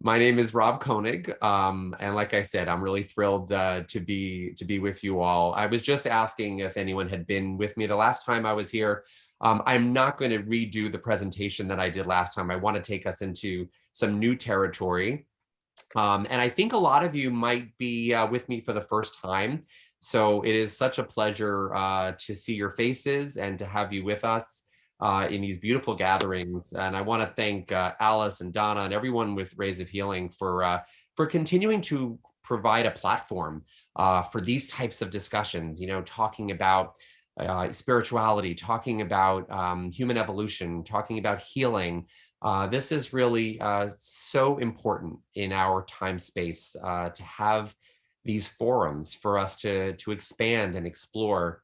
My name is Rob Koenig, and like I said, I'm really thrilled to be with you all. I was just asking if anyone had been with me the last time I was here. I'm not going to redo the presentation that I did last time. I want to take us into some new territory. And I think a lot of you might be with me for the first time. So it is such a pleasure to see your faces and to have you with us in these beautiful gatherings. And I want to thank Alice and Donna and everyone with Rays of Healing for continuing to provide a platform for these types of discussions, you know, talking about spirituality, talking about human evolution, talking about healing. This is really so important in our time space to have these forums for us to expand and explore.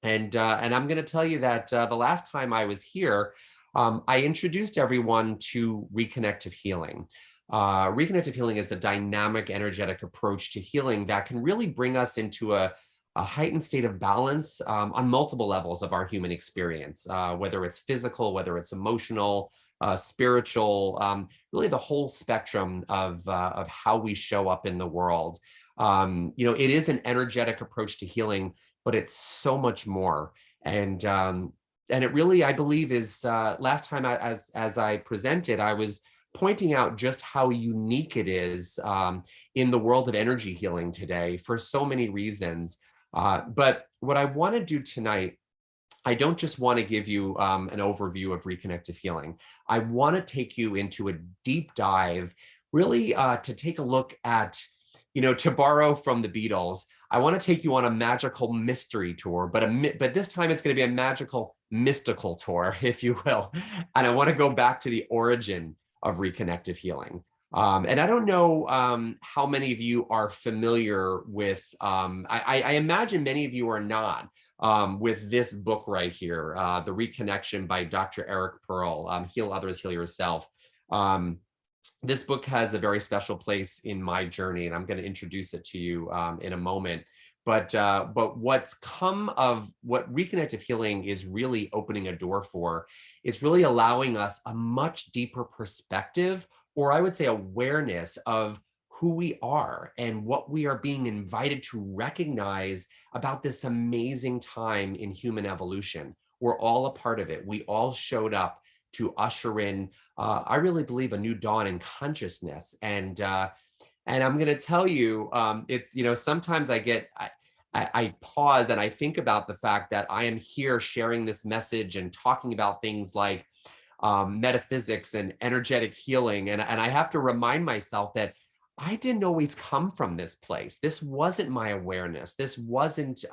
And I'm going to tell you that the last time I was here, I introduced everyone to Reconnective Healing. Reconnective Healing is the dynamic, energetic approach to healing that can really bring us into a heightened state of balance on multiple levels of our human experience, whether it's physical, whether it's emotional, spiritual, really the whole spectrum of how we show up in the world. You know, it is an energetic approach to healing, but it's so much more. And it really, I believe, is last time as I presented, I was pointing out just how unique it is in the world of energy healing today for so many reasons. But what I want to do tonight, I don't just want to give you an overview of Reconnective Healing. I want to take you into a deep dive, really to take a look at, you know, to borrow from the Beatles, I want to take you on a magical mystery tour, but this time it's going to be a magical mystical tour, if you will. And I want to go back to the origin of Reconnective Healing. And I don't know how many of you are familiar with, I imagine many of you are not, with this book right here, The Reconnection by Dr. Eric Pearl, Heal Others, Heal Yourself. This book has a very special place in my journey, and I'm going to introduce it to you in a moment. But what's come of what Reconnective Healing is really opening a door for, is really allowing us a much deeper perspective, or I would say awareness of who we are and what we are being invited to recognize about this amazing time in human evolution. We're all a part of it. We all showed up to usher in, I really believe, a new dawn in consciousness. And I'm going to tell you, it's, you know, sometimes I pause and I think about the fact that I am here sharing this message and talking about things like metaphysics and energetic healing. And I have to remind myself that I didn't always come from this place. This wasn't my awareness. This wasn't,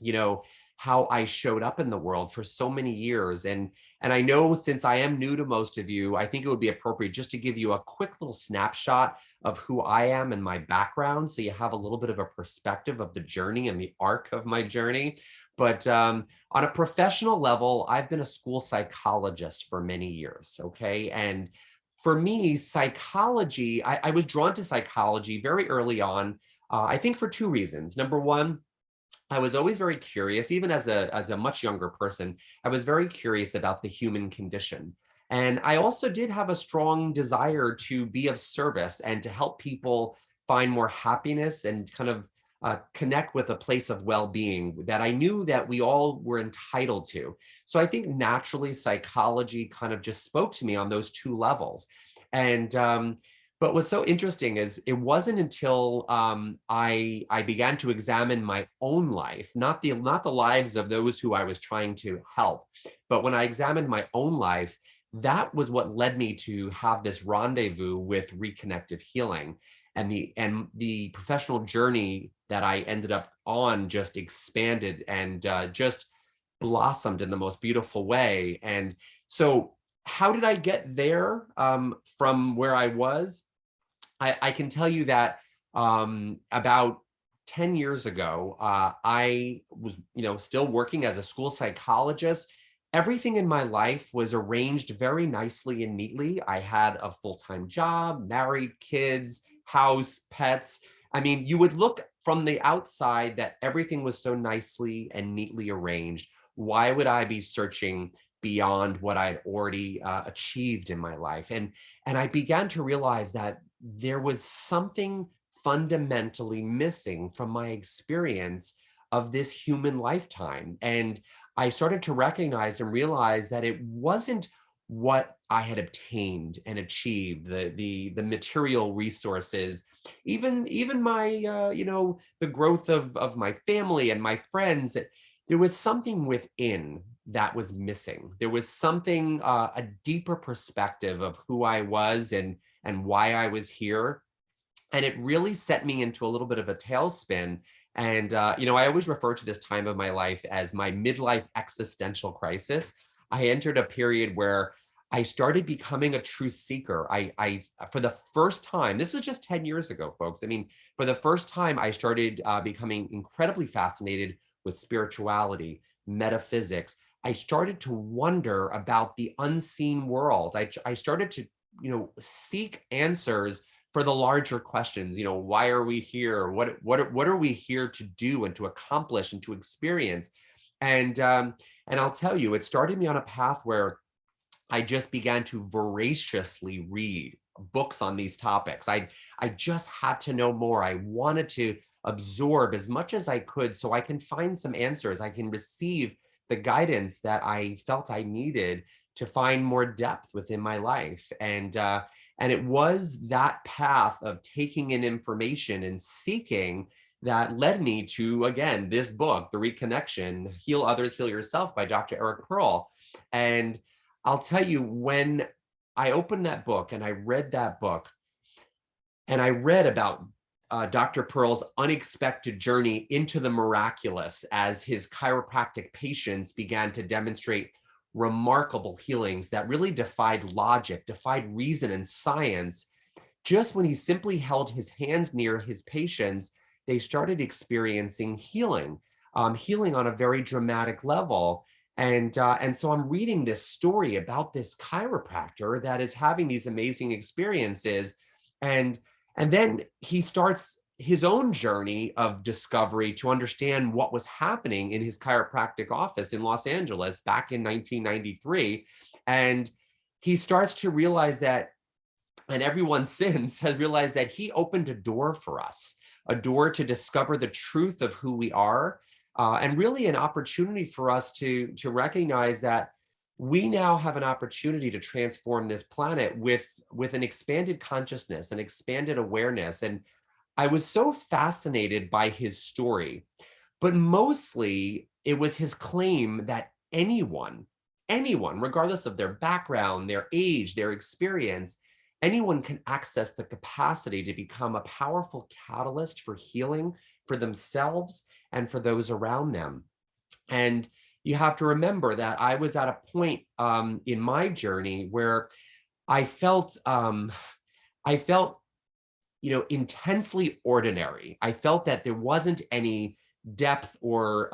you know, how I showed up in the world for so many years. And I know, since I am new to most of you, I think it would be appropriate just to give you a quick little snapshot of who I am and my background, so you have a little bit of a perspective of the journey and the arc of my journey. But on a professional level, I've been a school psychologist for many years, okay? And for me, psychology, I was drawn to psychology very early on, I think for two reasons. Number one, I was always very curious, even as a much younger person, I was very curious about the human condition. And I also did have a strong desire to be of service and to help people find more happiness and kind of connect with a place of well-being that I knew that we all were entitled to. So I think naturally psychology kind of just spoke to me on those two levels. And but what's so interesting is it wasn't until I began to examine my own life, not the lives of those who I was trying to help, but when I examined my own life, that was what led me to have this rendezvous with Reconnective Healing, and the professional journey that I ended up on just expanded and just blossomed in the most beautiful way. And so, how did I get there from where I was? I can tell you that about 10 years ago, I was, you know, still working as a school psychologist. Everything in my life was arranged very nicely and neatly. I had a full-time job, married, kids, house, pets. I mean, you would look from the outside that everything was so nicely and neatly arranged. Why would I be searching beyond what I'd already achieved in my life. And I began to realize that there was something fundamentally missing from my experience of this human lifetime. And I started to recognize and realize that it wasn't what I had obtained and achieved, the material resources, even my the growth of my family and my friends. There was something within that was missing. There was something, a deeper perspective of who I was and why I was here. And it really set me into a little bit of a tailspin. And I always refer to this time of my life as my midlife existential crisis. I entered a period where I started becoming a true seeker. I for the first time, this was just 10 years ago, folks. I mean, for the first time, I started becoming incredibly fascinated with spirituality, metaphysics. I started to wonder about the unseen world. I started to, seek answers for the larger questions. Why are we here? What are we here to do and to accomplish and to experience? And I'll tell you, it started me on a path where I just began to voraciously read books on these topics. I just had to know more. I wanted to absorb as much as I could so I can find some answers. I can receive the guidance that I felt I needed to find more depth within my life. And it was that path of taking in information and seeking that led me to, again, this book, The Reconnection, Heal Others, Heal Yourself by Dr. Eric Pearl. And I'll tell you, when I opened that book and I read that book, and I read about Dr. Pearl's unexpected journey into the miraculous as his chiropractic patients began to demonstrate remarkable healings that really defied logic, defied reason and science. Just when he simply held his hands near his patients, they started experiencing healing, healing on a very dramatic level. And so I'm reading this story about this chiropractor that is having these amazing experiences. And then he starts his own journey of discovery to understand what was happening in his chiropractic office in Los Angeles back in 1993. And he starts to realize that, and everyone since has realized that he opened a door for us, a door to discover the truth of who we are, and really an opportunity for us to recognize that we now have an opportunity to transform this planet with an expanded consciousness, an expanded awareness. And I was so fascinated by his story, but mostly it was his claim that anyone, regardless of their background, their age, their experience, anyone can access the capacity to become a powerful catalyst for healing for themselves and for those around them. And you have to remember that I was at a point in my journey where I felt, intensely ordinary. I felt that there wasn't any depth or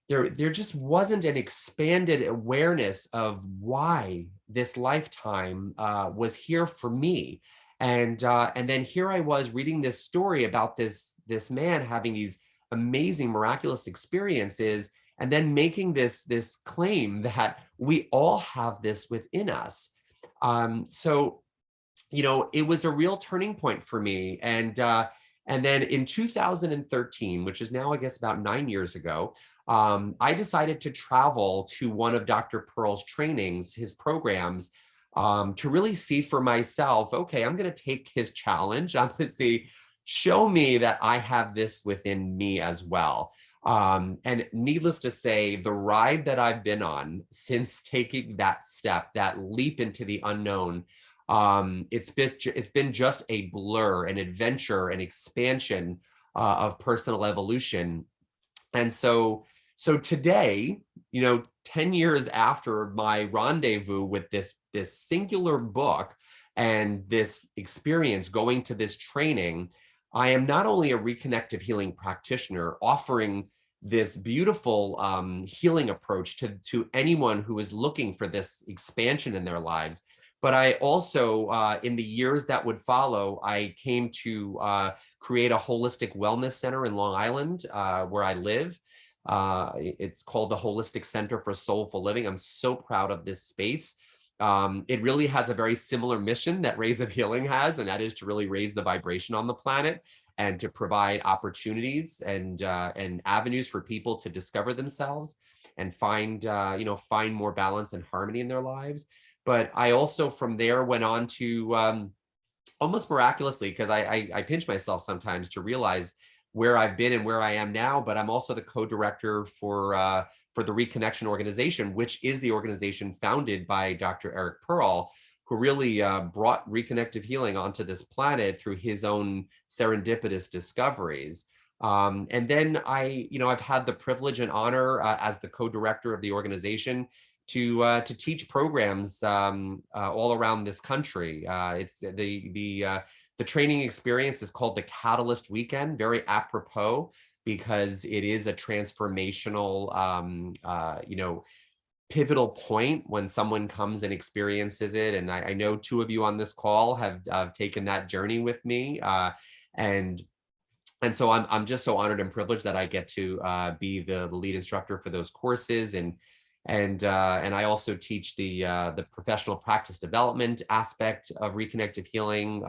there just wasn't an expanded awareness of why this lifetime was here for me. And then here I was reading this story about this man having these amazing miraculous experiences, and then making this claim that we all have this within us. So it was a real turning point for me. And then in 2013, which is now, I guess, about 9 years ago, I decided to travel to one of Dr. Pearl's trainings, his programs, to really see for myself, okay, I'm going to take his challenge. I'm going to show me that I have this within me as well. And needless to say, the ride that I've been on since taking that step, that leap into the unknown, it's been just a blur, an adventure, an expansion of personal evolution. And so today, 10 years after my rendezvous with this singular book and this experience going to this training, I am not only a reconnective healing practitioner offering this beautiful healing approach to anyone who is looking for this expansion in their lives, but I also, in the years that would follow, I came to create a holistic wellness center in Long Island, where I live. It's called the Holistic Center for Soulful Living. I'm so proud of this space. It really has a very similar mission that Rays of Healing has, and that is to really raise the vibration on the planet and to provide opportunities and avenues for people to discover themselves and find find more balance and harmony in their lives. But I also from there went on to almost miraculously, because I pinch myself sometimes to realize where I've been and where I am now, but I'm also the co-director for the Reconnection organization, which is the organization founded by Dr. Eric Pearl, who really brought reconnective healing onto this planet through his own serendipitous discoveries. And then I've had the privilege and honor as the co-director of the organization to teach programs all around this country. It's the training experience is called the Catalyst Weekend, very apropos because it is a transformational, pivotal point when someone comes and experiences it. And I know two of you on this call have taken that journey with me, and so I'm just so honored and privileged that I get to be the lead instructor for those courses, and I also teach the professional practice development aspect of reconnective healing,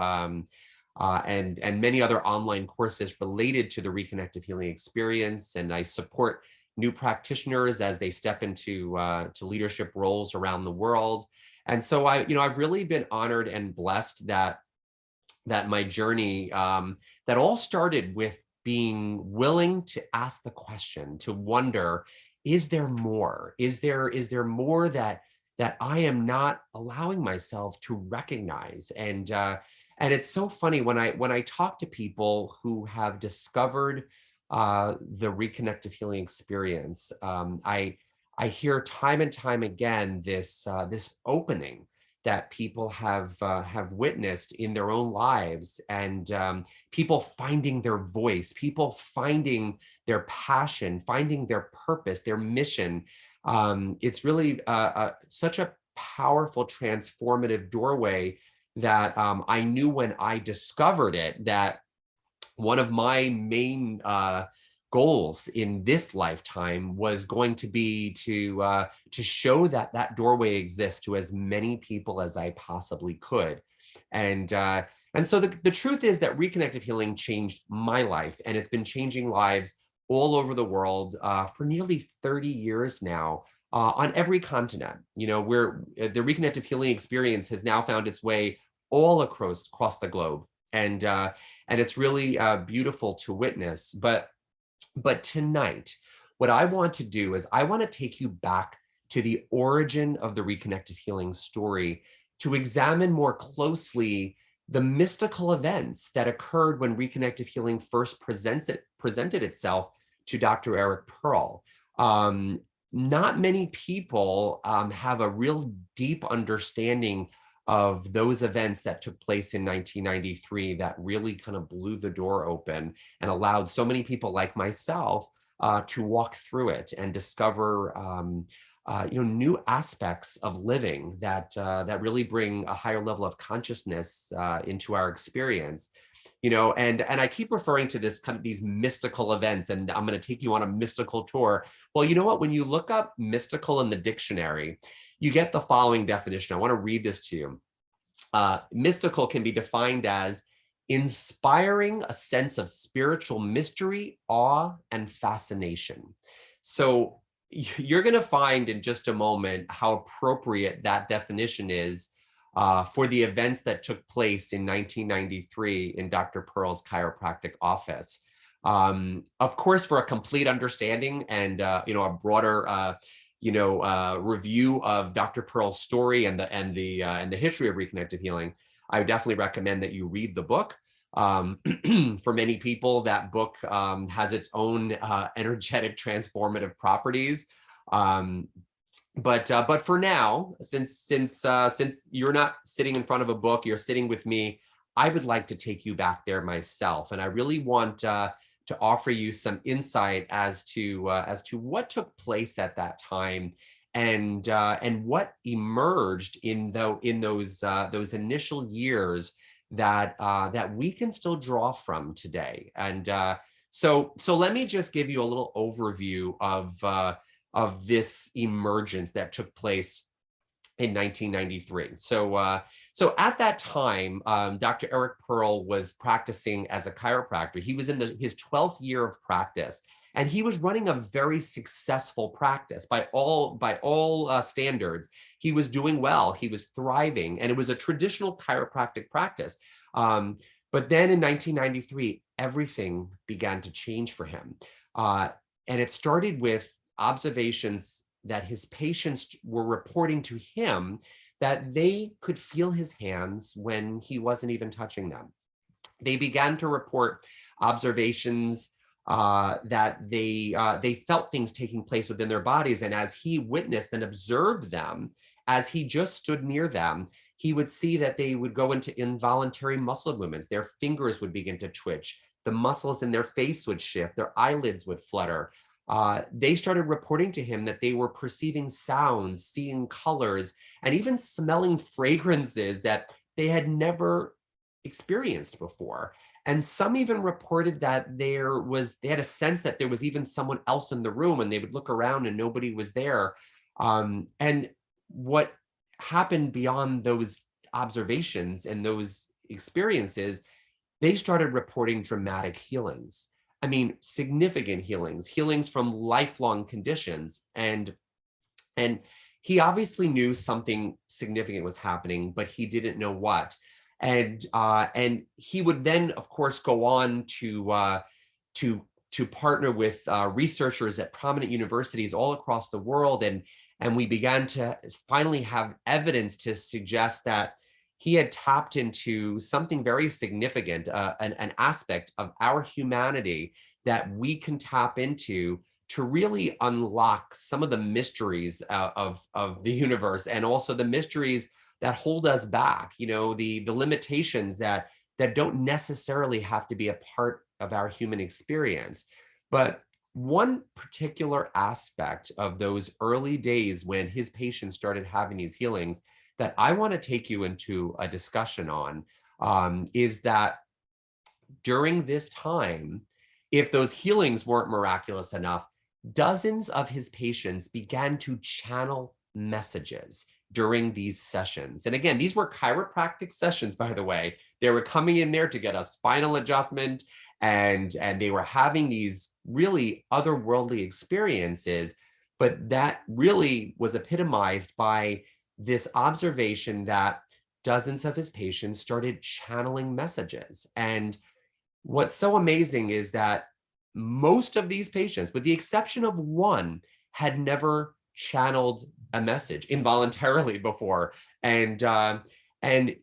and many other online courses related to the reconnective healing experience. And I support new practitioners as they step into to leadership roles around the world. And so I've really been honored and blessed that my journey that all started with being willing to ask the question, to wonder, is there more? Is there more that I am not allowing myself to recognize? And it's so funny when I talk to people who have discovered the reconnective healing experience, I hear time and time again this opening that people have witnessed in their own lives, and people finding their voice, people finding their passion, finding their purpose, their mission. It's really such a powerful, transformative doorway that I knew when I discovered it that one of my main goals in this lifetime was going to be to show that that doorway exists to as many people as I possibly could. And so the truth is that reconnective healing changed my life, and it's been changing lives all over the world for nearly 30 years now, on every continent. Where the reconnective healing experience has now found its way all across the globe. And it's really beautiful to witness. But tonight, what I want to do is I want to take you back to the origin of the reconnective healing story, to examine more closely the mystical events that occurred when reconnective healing first presented itself to Dr. Eric Pearl. Not many people have a real deep understanding of those events that took place in 1993 that really kind of blew the door open and allowed so many people like myself to walk through it and discover new aspects of living that really bring a higher level of consciousness into our experience. And I keep referring to this kind of these mystical events, and I'm going to take you on a mystical tour. Well, you know what? When you look up mystical in the dictionary, you get the following definition. I want to read this to you. Mystical can be defined as inspiring a sense of spiritual mystery, awe, and fascination. So you're going to find in just a moment how appropriate that definition is for the events that took place in 1993 in Dr. Pearl's chiropractic office. Of course, for a complete understanding and a broader review of Dr. Pearl's story and the history of reconnective healing, I would definitely recommend that you read the book. For many people, that book has its own energetic transformative properties. But for now, since you're not sitting in front of a book, you're sitting with me, I would like to take you back there myself, and I really want to offer you some insight as to what took place at that time, and what emerged in those initial years that we can still draw from today. And So let me just give you a little overview of this emergence that took place in 1993. So at that time, Dr. Eric Pearl was practicing as a chiropractor. He was in his 12th year of practice, and he was running a very successful practice by all standards. He was doing well. He was thriving, and it was a traditional chiropractic practice. But then in 1993, everything began to change for him, and it started with observations that his patients were reporting to him that they could feel his hands when he wasn't even touching them. They began to report observations that they felt things taking place within their bodies. And as he witnessed and observed them, as he just stood near them, he would see that they would go into involuntary muscle movements. Their fingers would begin to twitch. The muscles in their face would shift. Their eyelids would flutter. They started reporting to him that they were perceiving sounds, seeing colors, and even smelling fragrances that they had never experienced before. And some even reported that they had a sense that there was even someone else in the room, and they would look around and nobody was there. And what happened beyond those observations and those experiences, they started reporting dramatic healings. I mean, significant healings from lifelong conditions. And he obviously knew something significant was happening, but he didn't know what. And he would then, of course, go on to partner with researchers at prominent universities all across the world. And we began to finally have evidence to suggest that he had tapped into something very significant, an aspect of our humanity that we can tap into to really unlock some of the mysteries of the universe, and also the mysteries that hold us back, the limitations that don't necessarily have to be a part of our human experience. But one particular aspect of those early days when his patients started having these healings that I want to take you into a discussion on is that during this time, if those healings weren't miraculous enough, dozens of his patients began to channel messages during these sessions. And again, these were chiropractic sessions, by the way. They were coming in there to get a spinal adjustment, and they were having these really otherworldly experiences. But that really was epitomized by this observation that dozens of his patients started channeling messages. And what's so amazing is that most of these patients, with the exception of one, had never channeled a message involuntarily before. And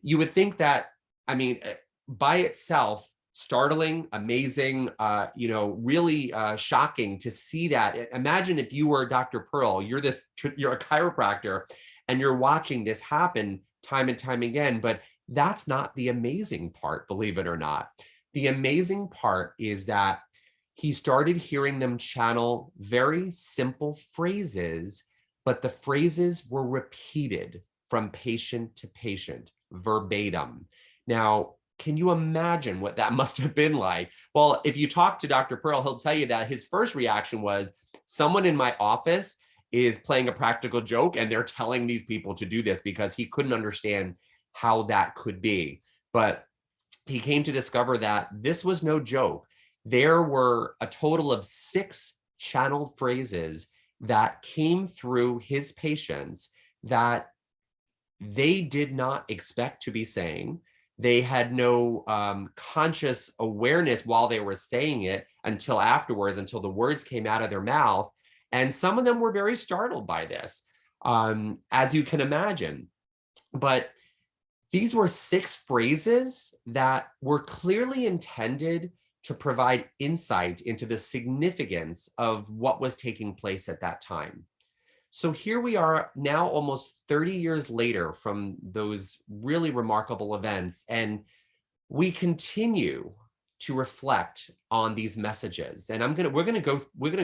you would think that, I mean, by itself, startling, amazing, really shocking to see that. Imagine if you were Dr. Pearl, you're a chiropractor, and you're watching this happen time and time again. But that's not the amazing part, believe it or not. The amazing part is that he started hearing them channel very simple phrases, but the phrases were repeated from patient to patient, verbatim. Now, can you imagine what that must have been like? Well, if you talk to Dr. Pearl, he'll tell you that his first reaction was, someone in my office is playing a practical joke and they're telling these people to do this, because he couldn't understand how that could be. But he came to discover that this was no joke. There were a total of 6 channeled phrases that came through his patients that they did not expect to be saying. They had no conscious awareness while they were saying it until afterwards, until the words came out of their mouth. And some of them were very startled by this, as you can imagine. But these were 6 phrases that were clearly intended to provide insight into the significance of what was taking place at that time. So here we are now, almost 30 years later from those really remarkable events, and we continue to reflect on these messages. And we're gonna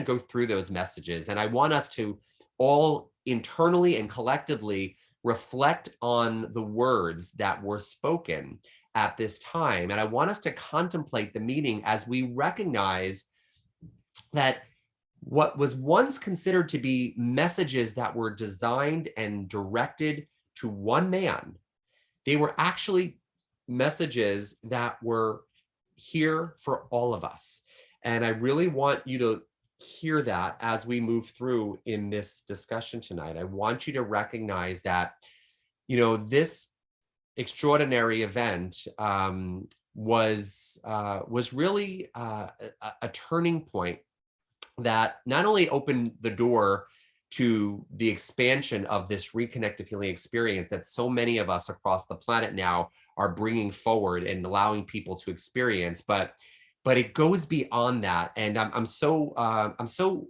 go through those messages, and I want us to all internally and collectively reflect on the words that were spoken at this time. And I want us to contemplate the meaning as we recognize that what was once considered to be messages that were designed and directed to one man, they were actually messages that were here for all of us. And I really want you to hear that as we move through in this discussion tonight. I want you to recognize that, this extraordinary event was really a turning point that not only opened the door to the expansion of this reconnective healing experience that so many of us across the planet now are bringing forward and allowing people to experience, but it goes beyond that. And I'm so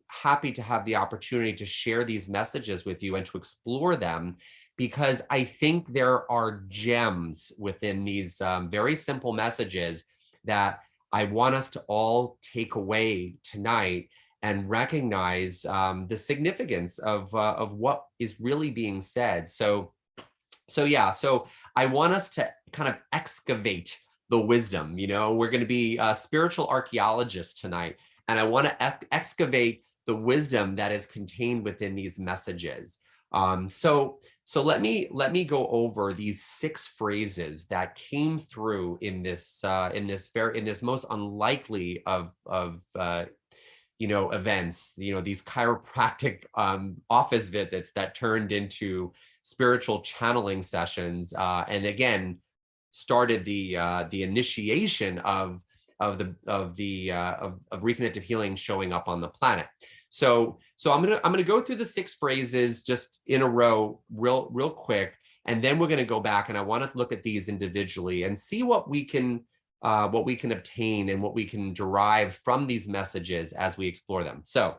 happy to have the opportunity to share these messages with you and to explore them, because I think there are gems within these very simple messages that I want us to all take away tonight and recognize the significance of what is really being said. So I want us to kind of excavate the wisdom. We're going to be spiritual archaeologists tonight, and I want to excavate the wisdom that is contained within these messages. So let me go over these 6 phrases that came through in this most unlikely of events, these chiropractic office visits that turned into spiritual channeling sessions, and again started the initiation of reconnective healing showing up on the planet. So I'm gonna go through the 6 phrases just in a row, real quick, and then we're gonna go back and I want to look at these individually and see what we can obtain and what we can derive from these messages as we explore them. So,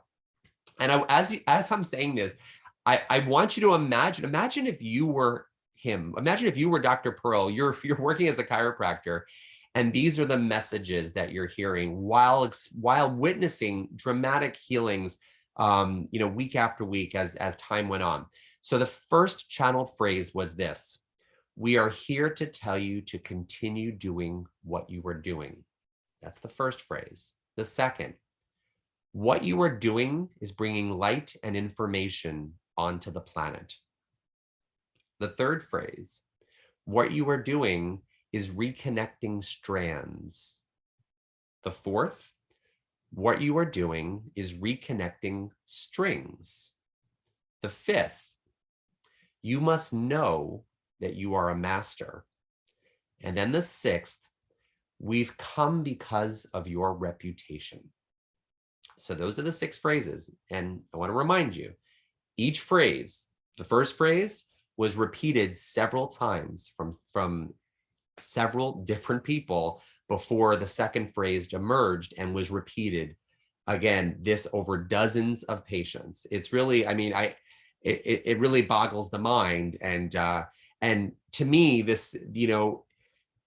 and as I'm saying this, I want you to imagine if you were him. Imagine if you were Dr. Pearl. You're working as a chiropractor, and these are the messages that you're hearing while witnessing dramatic healings, week after week as time went on. So the first channeled phrase was this: "We are here to tell you to continue doing what you were doing." That's the first phrase. The second: "What you are doing is bringing light and information onto the planet." The third phrase: "What you are doing is reconnecting strands." The fourth: "What you are doing is reconnecting strings." The fifth: "You must know that you are a master." And then the sixth: "We've come because of your reputation." So those are the 6 phrases. And I want to remind you, each phrase, the first phrase was repeated several times from several different people before the second phrase emerged and was repeated again, this over dozens of patients. It's really, it really boggles the mind. And to me, this,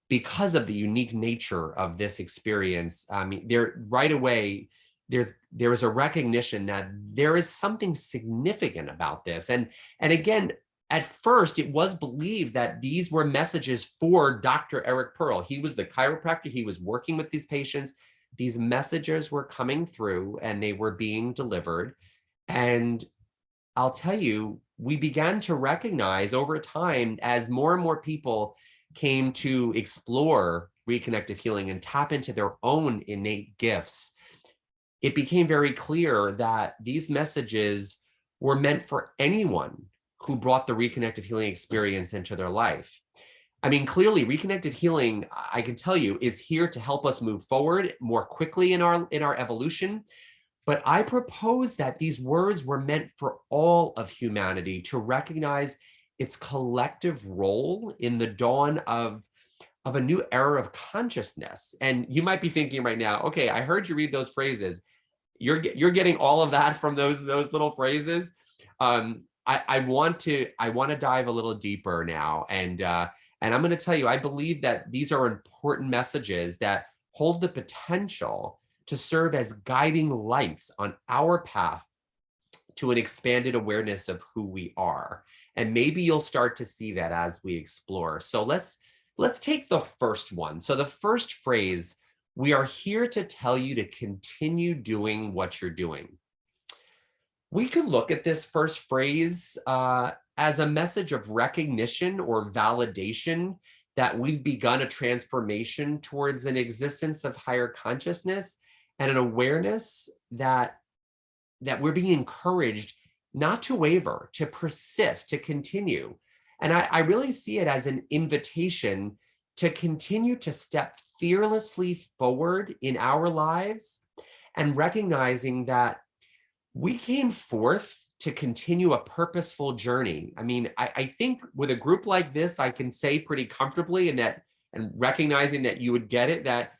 because of the unique nature of this experience, there right away, there is a recognition that there is something significant about this. And again, at first, it was believed that these were messages for Dr. Eric Pearl. He was the chiropractor. He was working with these patients. These messages were coming through and they were being delivered. And I'll tell you, we began to recognize over time, as more and more people came to explore reconnective healing and tap into their own innate gifts, it became very clear that these messages were meant for anyone who brought the reconnective healing experience into their life. Clearly, reconnective healing, I can tell you, is here to help us move forward more quickly in our evolution. But I propose that these words were meant for all of humanity to recognize its collective role in the dawn of a new era of consciousness. And you might be thinking right now, okay, I heard you read those phrases. You're getting all of that from those little phrases. I want to dive a little deeper now, and I'm going to tell you, I believe that these are important messages that hold the potential to serve as guiding lights on our path to an expanded awareness of who we are. And maybe you'll start to see that as we explore. So let's take the first one. So the first phrase We are here to tell you to continue doing what you're doing. We can look at this first phrase as a message of recognition or validation that we've begun a transformation towards an existence of higher consciousness and an awareness that we're being encouraged not to waver, to persist, to continue. And I really see it as an invitation to continue to step fearlessly forward in our lives and recognizing that we came forth to continue a purposeful journey. I mean, I think with a group like this, I can say pretty comfortably and recognizing that you would get it, that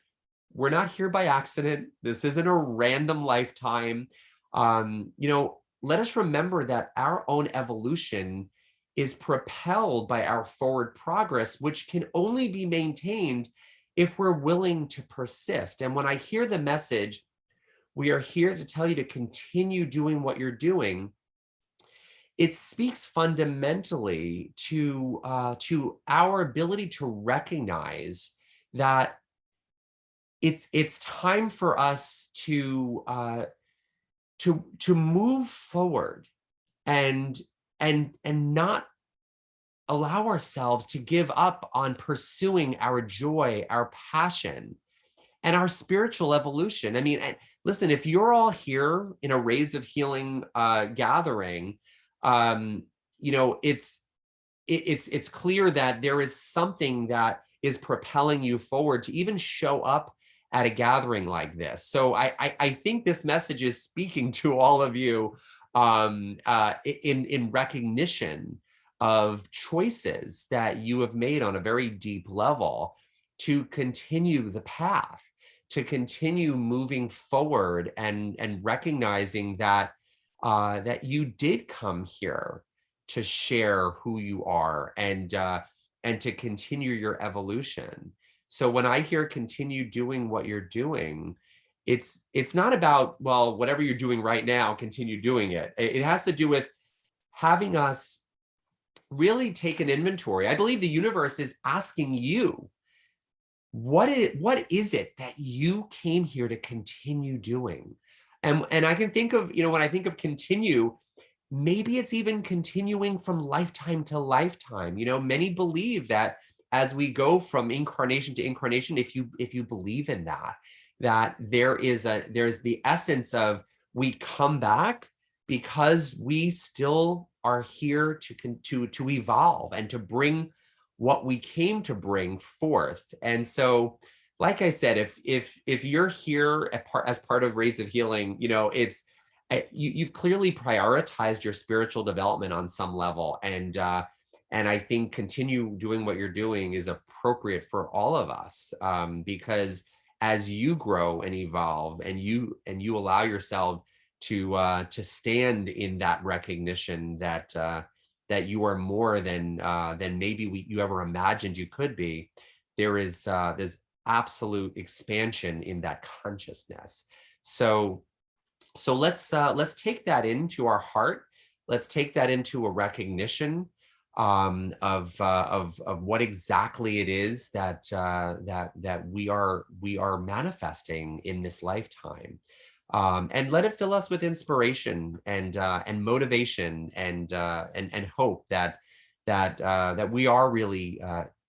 we're not here by accident. This isn't a random lifetime. Let us remember that our own evolution is propelled by our forward progress, which can only be maintained if we're willing to persist. And when I hear the message, we are here to tell you to continue doing what you're doing, it speaks fundamentally to our ability to recognize that it's time for us to move forward and not allow ourselves to give up on pursuing our joy, our passion, and our spiritual evolution. I mean, listen, if you're all here in a Rays of Healing gathering, it's clear that there is something that is propelling you forward to even show up at a gathering like this. So I think this message is speaking to all of you in recognition of choices that you have made on a very deep level to continue the path, to continue moving forward and recognizing that that you did come here to share who you are and to continue your evolution. So when I hear continue doing what you're doing, it's not about, well, whatever you're doing right now, continue doing it. It has to do with having us really take an inventory. I believe the universe is asking you, what is it that you came here to continue doing? And I can think of, when I think of continue, maybe it's even continuing from lifetime to lifetime. Many believe that as we go from incarnation to incarnation, if you believe in that there's the essence of we come back because we still are here to evolve and to bring what we came to bring forth. And so, like I said, if you're here as part of Rays of Healing, you've clearly prioritized your spiritual development on some level, and I think continue doing what you're doing is appropriate for all of us, because as you grow and evolve, and you allow yourself to stand in that recognition that that you are more than maybe you ever imagined you could be, there's absolute expansion in that consciousness. So let's take that into our heart. Let's take that into a recognition of what exactly it is that we are manifesting in this lifetime, and let it fill us with inspiration and motivation and hope that we are really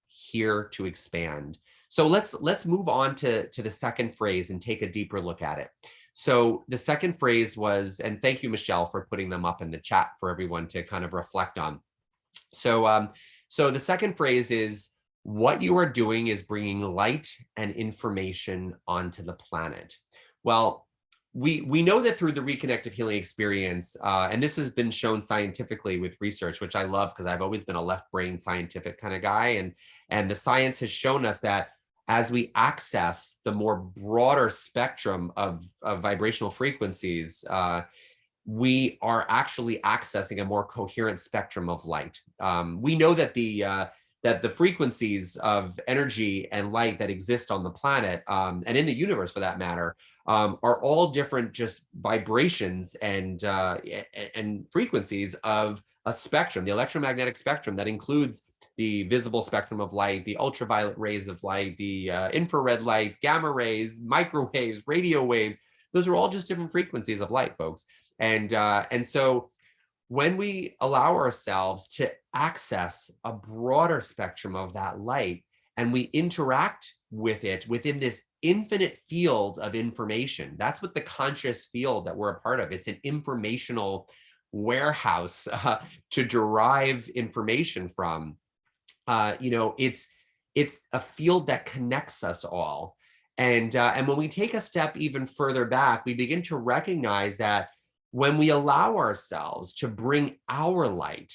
here to expand. So let's move on to the second phrase and take a deeper look at it. So the second phrase was, and thank you, Michelle, for putting them up in the chat for everyone to kind of reflect on. So so the second phrase is, what you are doing is bringing light and information onto the planet. Well, we know that through the Reconnective Healing Experience, and this has been shown scientifically with research, which I love because I've always been a left brain scientific kind of guy, and the science has shown us that as we access the more broader spectrum of vibrational frequencies, we are actually accessing a more coherent spectrum of light. We know that the frequencies of energy and light that exist on the planet, and in the universe for that matter, are all different just vibrations and frequencies of a spectrum, the electromagnetic spectrum that includes the visible spectrum of light, the ultraviolet rays of light, the infrared lights, gamma rays, microwaves, radio waves. Those are all just different frequencies of light, folks. And so when we allow ourselves to access a broader spectrum of that light and we interact with it within this infinite field of information, that's what the conscious field that we're a part of. It's an informational warehouse to derive information from. It's a field that connects us all. And when we take a step even further back, we begin to recognize that when we allow ourselves to bring our light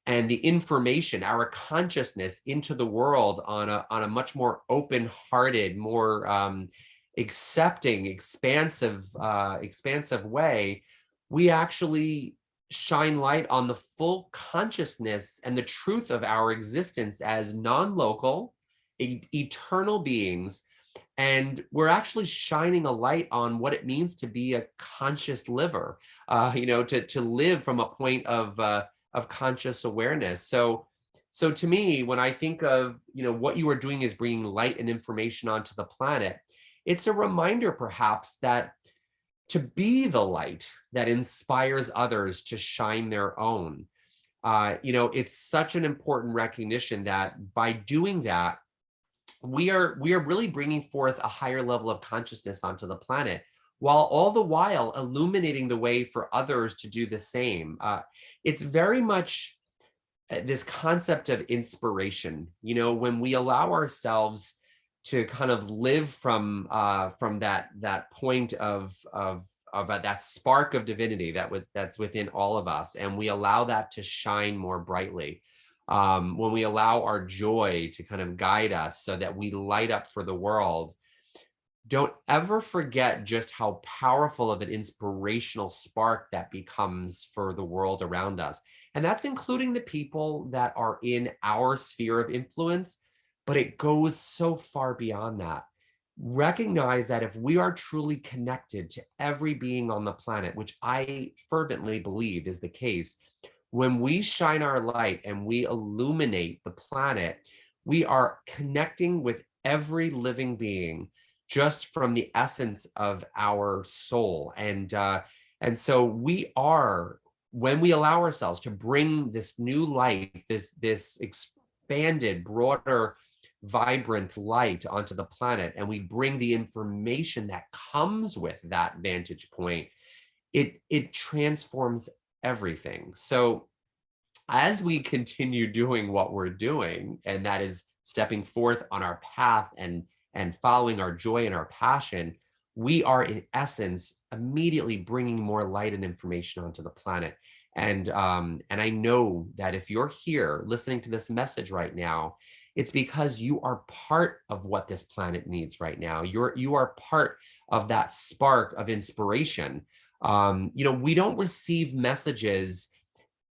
and the information, our consciousness into the world on a much more open-hearted, more accepting, expansive way, we actually shine light on the full consciousness and the truth of our existence as non-local, eternal beings. And we're actually shining a light on what it means to be a conscious liver, to live from a point of conscious awareness. So to me, when I think of, what you are doing is bringing light and information onto the planet, it's a reminder perhaps that to be the light that inspires others to shine their own. It's such an important recognition that by doing that, we are really bringing forth a higher level of consciousness onto the planet, while all the while illuminating the way for others to do the same. It's very much this concept of inspiration. When we allow ourselves to kind of live from that point of that spark of divinity that's within all of us, and we allow that to shine more brightly. When we allow our joy to kind of guide us so that we light up for the world, don't ever forget just how powerful of an inspirational spark that becomes for the world around us. And that's including the people that are in our sphere of influence, but it goes so far beyond that. Recognize that if we are truly connected to every being on the planet, which I fervently believe is the case, when we shine our light and we illuminate the planet, we are connecting with every living being just from the essence of our soul. And so we are, when we allow ourselves to bring this new light, this expanded, broader, vibrant light onto the planet, and we bring the information that comes with that vantage point, it transforms everything. So as we continue doing what we're doing, and that is stepping forth on our path and following our joy and our passion, we are in essence immediately bringing more light and information onto the planet. And I know that if you're here listening to this message right now, it's because you are part of what this planet needs right now. You are part of that spark of inspiration. We don't receive messages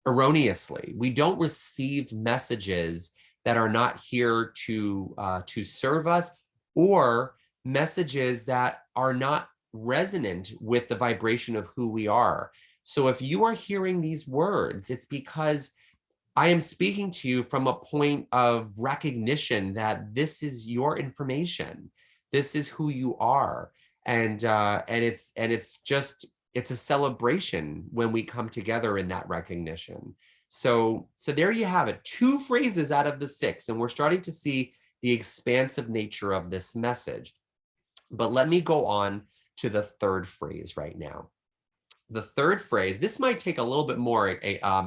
erroneously. We don't receive messages that are not here to serve us, or messages that are not resonant with the vibration of who we are. So if you are hearing these words, it's because I am speaking to you from a point of recognition that this is your information. This is who you are. And it's a celebration when we come together in that recognition. So there you have it, 2 phrases out of the 6, and we're starting to see the expansive nature of this message. But let me go on to the 3rd phrase right now. The 3rd phrase, this might take a little bit more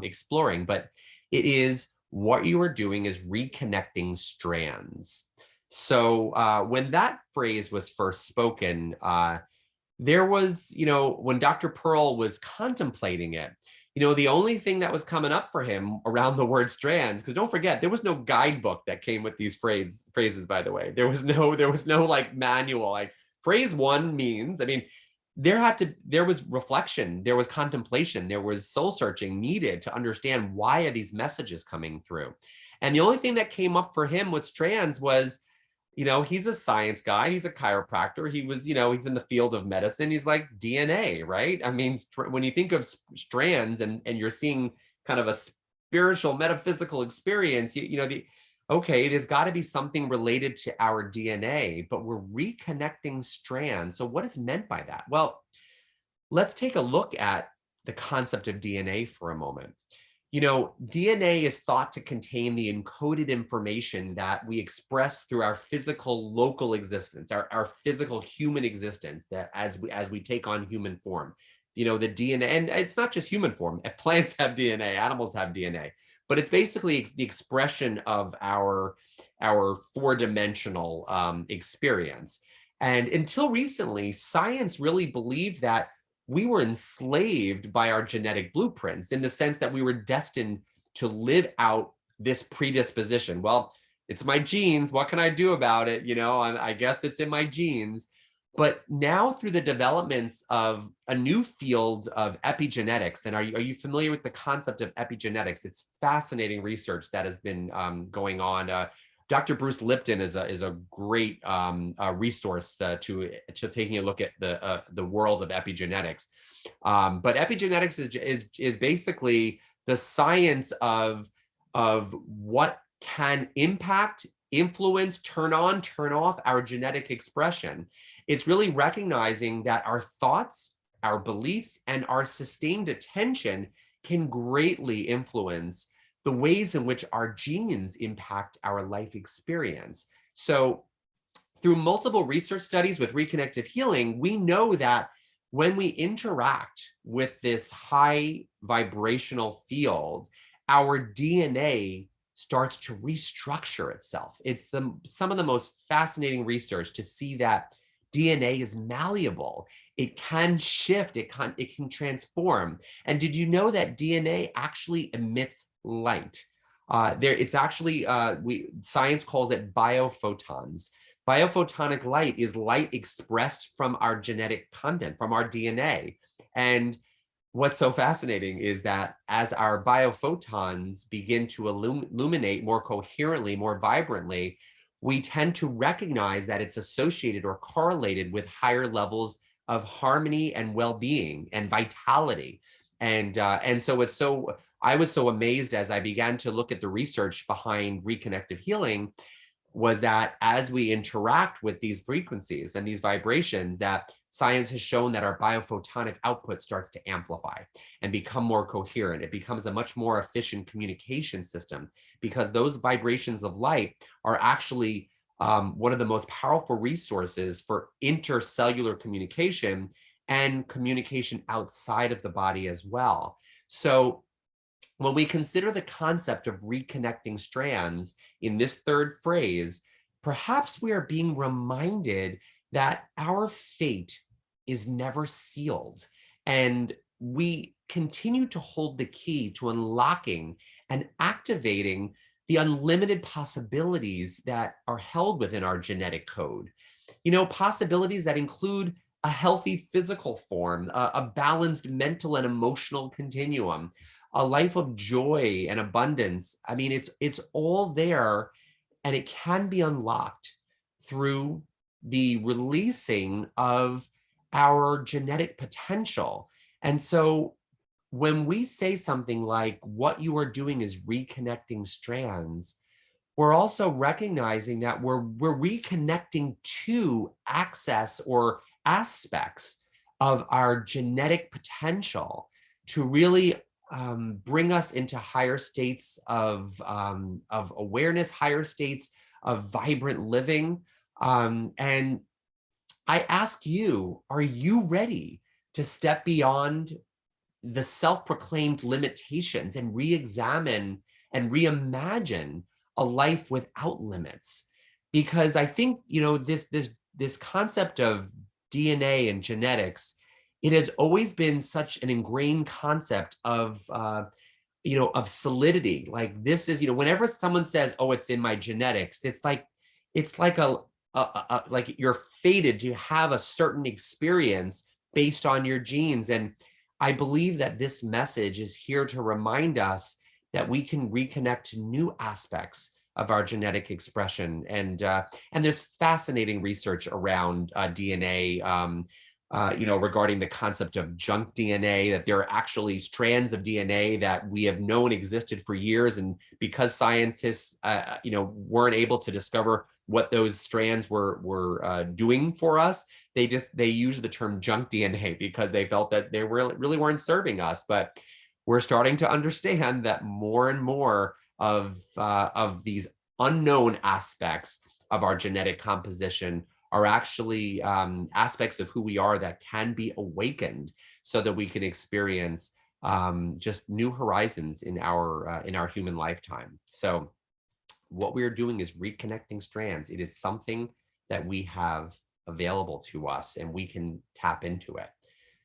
exploring, but it is what you are doing is reconnecting strands. So when that phrase was first spoken, there was, when Dr. Pearl was contemplating it, the only thing that was coming up for him around the word strands, because don't forget, there was no guidebook that came with these phrases, by the way. There was no like manual, like phrase 1 means, there was reflection, there was contemplation, there was soul searching needed to understand why are these messages coming through. And the only thing that came up for him with strands was, he's a science guy, he's a chiropractor, he's in the field of medicine, he's like DNA, right? When you think of strands and you're seeing kind of spiritual, metaphysical experience, okay, it has got to be something related to our DNA, but we're reconnecting strands. So what is meant by that? Well, let's take a look at the concept of DNA for a moment. DNA is thought to contain the encoded information that we express through our physical local existence, our physical human existence, that as we take on human form. The DNA, and it's not just human form. Plants have DNA, animals have DNA, but it's basically the expression of our four-dimensional experience. And until recently, science really believed that we were enslaved by our genetic blueprints, in the sense that we were destined to live out this predisposition. Well, it's my genes. What can I do about it? I guess it's in my genes. But now, through the developments of a new field of epigenetics, and are you familiar with the concept of epigenetics? It's fascinating research that has been going on. Dr. Bruce Lipton is a great resource to taking a look at the world of epigenetics. But epigenetics is basically the science of what can impact, influence, turn on, turn off our genetic expression. It's really recognizing that our thoughts, our beliefs, and our sustained attention can greatly influence the ways in which our genes impact our life experience. So through multiple research studies with reconnective healing, we know that when we interact with this high vibrational field, our DNA starts to restructure itself. It's some of the most fascinating research to see that DNA is malleable. It can shift, it can transform. And did you know that DNA actually emits light? It's actually, science calls it biophotons. Biophotonic light is light expressed from our genetic content, from our DNA. And what's so fascinating is that as our biophotons begin to illuminate more coherently, more vibrantly, we tend to recognize that it's associated or correlated with higher levels of harmony and well-being and vitality. And so I was so amazed as I began to look at the research behind reconnective healing, was that as we interact with these frequencies and these vibrations, that science has shown that our biophotonic output starts to amplify and become more coherent. It becomes a much more efficient communication system, because those vibrations of light are actually one of the most powerful resources for intercellular communication and communication outside of the body as well. So when we consider the concept of reconnecting strands in this third phrase, perhaps we are being reminded that our fate is never sealed, and we continue to hold the key to unlocking and activating the unlimited possibilities that are held within our genetic code. Possibilities that include a healthy physical form, a balanced mental and emotional continuum, a life of joy and abundance. I mean, it's all there, and it can be unlocked through the releasing of our genetic potential. And so when we say something like, what you are doing is reconnecting strands, we're also recognizing that we're reconnecting to access or aspects of our genetic potential to really bring us into higher states of awareness, higher states of vibrant living. And I ask you, are you ready to step beyond the self-proclaimed limitations and re-examine and reimagine a life without limits? Because I think, this concept of DNA and genetics, it has always been such an ingrained concept of of solidity. Like, this is, whenever someone says, oh, it's in my genetics, it's like like you're fated to have a certain experience based on your genes. And I believe that this message is here to remind us that we can reconnect to new aspects of our genetic expression. And there's fascinating research around DNA. regarding the concept of junk DNA, that there are actually strands of DNA that we have known existed for years. And because scientists, weren't able to discover what those strands were doing for us, they used the term junk DNA because they felt that they really weren't serving us. But we're starting to understand that more and more of these unknown aspects of our genetic composition are actually aspects of who we are that can be awakened so that we can experience just new horizons in our human lifetime. So what we're doing is reconnecting strands. It is something that we have available to us and we can tap into it.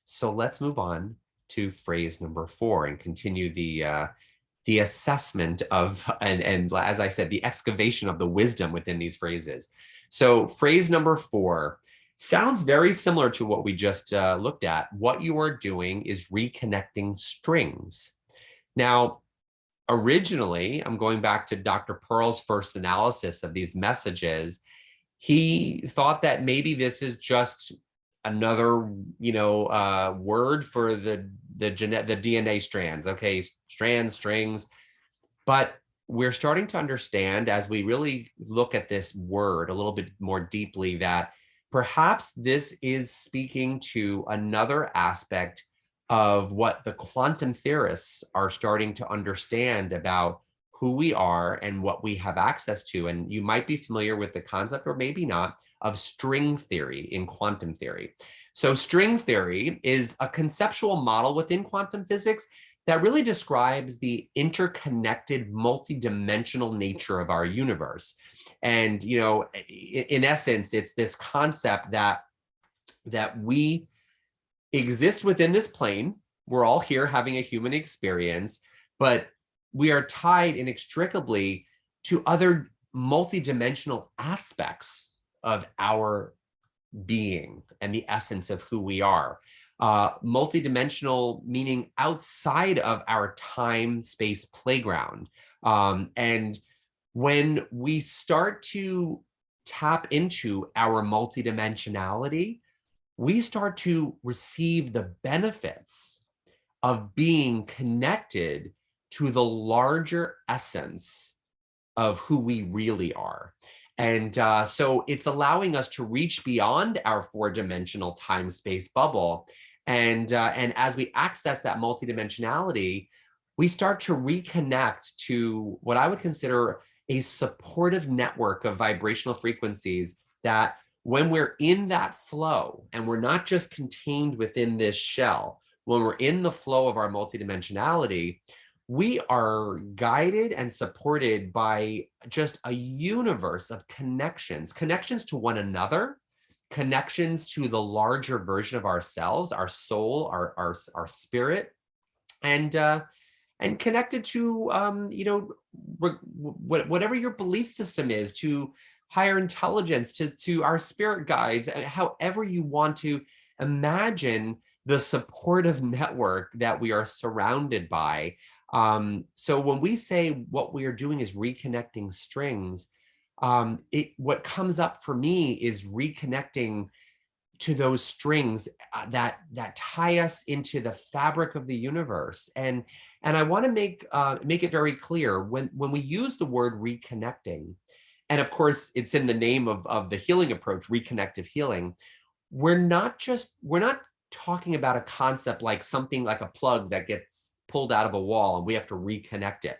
So let's move on to phrase number 4 and continue the assessment of, and as I said, the excavation of the wisdom within these phrases. So phrase number 4 sounds very similar to what we just looked at. What you are doing is reconnecting strings. Now, originally, I'm going back to Dr. Pearl's first analysis of these messages. He thought that maybe this is just another, word for the DNA strands. Okay, strands, strings. But we're starting to understand as we really look at this word a little bit more deeply that perhaps this is speaking to another aspect of what the quantum theorists are starting to understand about who we are and what we have access to. And you might be familiar with the concept, or maybe not, of string theory in quantum theory. So string theory is a conceptual model within quantum physics that really describes the interconnected, multidimensional nature of our universe. And, in essence, it's this concept that we exist within this plane. We're all here having a human experience, but we are tied inextricably to other multidimensional aspects of our being and the essence of who we are. Multidimensional meaning outside of our time-space playground. And when we start to tap into our multidimensionality, we start to receive the benefits of being connected to the larger essence of who we really are. And so it's allowing us to reach beyond our 4-dimensional time-space bubble. And as we access that multidimensionality, we start to reconnect to what I would consider a supportive network of vibrational frequencies that when we're in that flow and we're not just contained within this shell, when we're in the flow of our multidimensionality, we are guided and supported by just a universe of connections to one another, connections to the larger version of ourselves, our soul, our spirit, and connected to, whatever your belief system is, to higher intelligence, to our spirit guides, however you want to imagine the supportive network that we are surrounded by. So when we say what we are doing is reconnecting strings, what comes up for me is reconnecting to those strings that tie us into the fabric of the universe. And I want to make it very clear when we use the word reconnecting, and of course it's in the name of the healing approach, reconnective healing. We're not talking about a concept like something like a plug that gets pulled out of a wall and we have to reconnect it.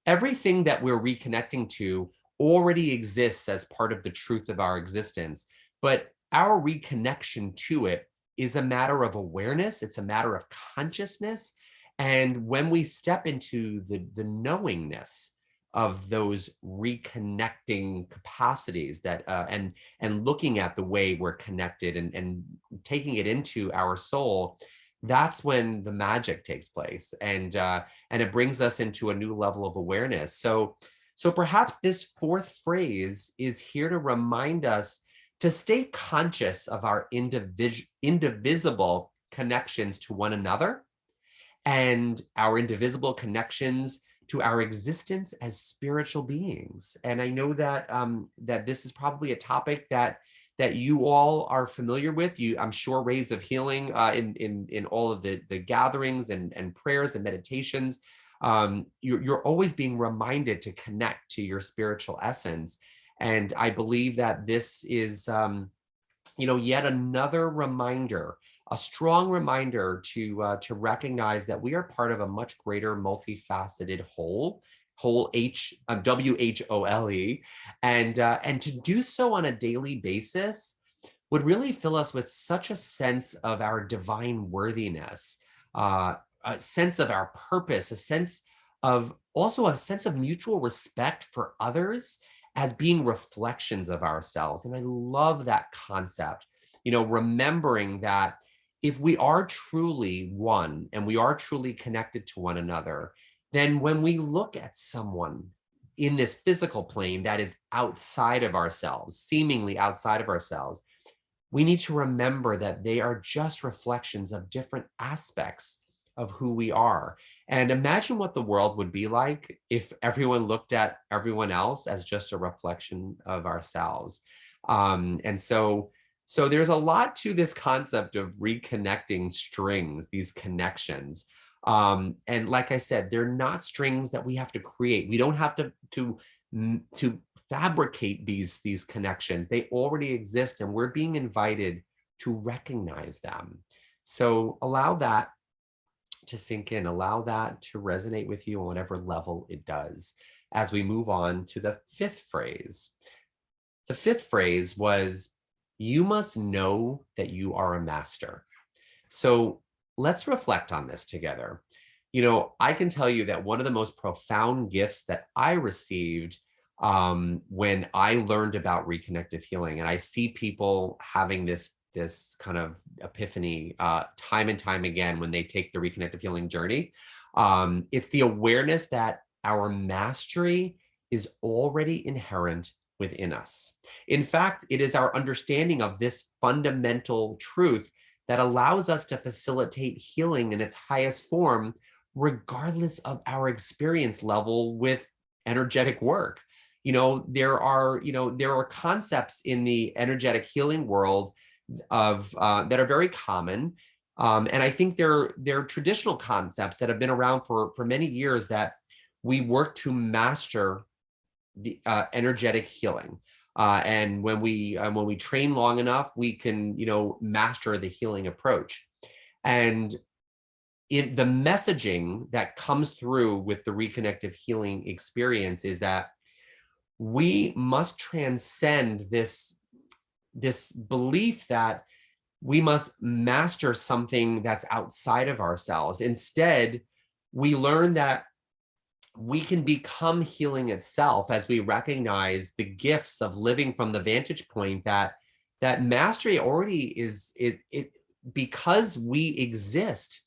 Everything that we're reconnecting to already exists as part of the truth of our existence, but our reconnection to it is a matter of awareness. It's a matter of consciousness. And when we step into the knowingness of those reconnecting capacities that and looking at the way we're connected and taking it into our soul, that's when the magic takes place, and it brings us into a new level of awareness. So perhaps this 4th phrase is here to remind us to stay conscious of our indivisible connections to one another and our indivisible connections to our existence as spiritual beings. And I know that that this is probably a topic that that you all are familiar with. I'm sure Rays of Healing in all of the gatherings and prayers and meditations. You're always being reminded to connect to your spiritual essence. And I believe that this is, yet another reminder, a strong reminder to recognize that we are part of a much greater multifaceted whole WHOLE, and to do so on a daily basis would really fill us with such a sense of our divine worthiness, a sense of our purpose, also a sense of mutual respect for others as being reflections of ourselves. And I love that concept, remembering that if we are truly one and we are truly connected to one another, then when we look at someone in this physical plane that is outside of ourselves, seemingly outside of ourselves, we need to remember that they are just reflections of different aspects of who we are. And imagine what the world would be like if everyone looked at everyone else as just a reflection of ourselves. And so there's a lot to this concept of reconnecting strings, these connections. And like I said, they're not strings that we have to create. We don't have to fabricate these connections. They already exist, and we're being invited to recognize them. So allow that to sink in, allow that to resonate with you on whatever level it does. As we move on to the fifth phrase. The fifth phrase was, you must know that you are a master. So let's reflect on this together. I can tell you that one of the most profound gifts that I received when I learned about reconnective healing, and I see people having this kind of epiphany time and time again when they take the reconnective healing journey. It's the awareness that our mastery is already inherent within us. In fact, it is our understanding of this fundamental truth that allows us to facilitate healing in its highest form, regardless of our experience level with energetic work. There are concepts in the energetic healing world that are very common. And I think they're traditional concepts that have been around for many years, that we work to master the energetic healing. And when we train long enough, we can, master the healing approach. And in the messaging that comes through with the reconnective healing experience is that we must transcend this belief that we must master something that's outside of ourselves. Instead, we learn that we can become healing itself as we recognize the gifts of living from the vantage point that mastery already is it because we exist.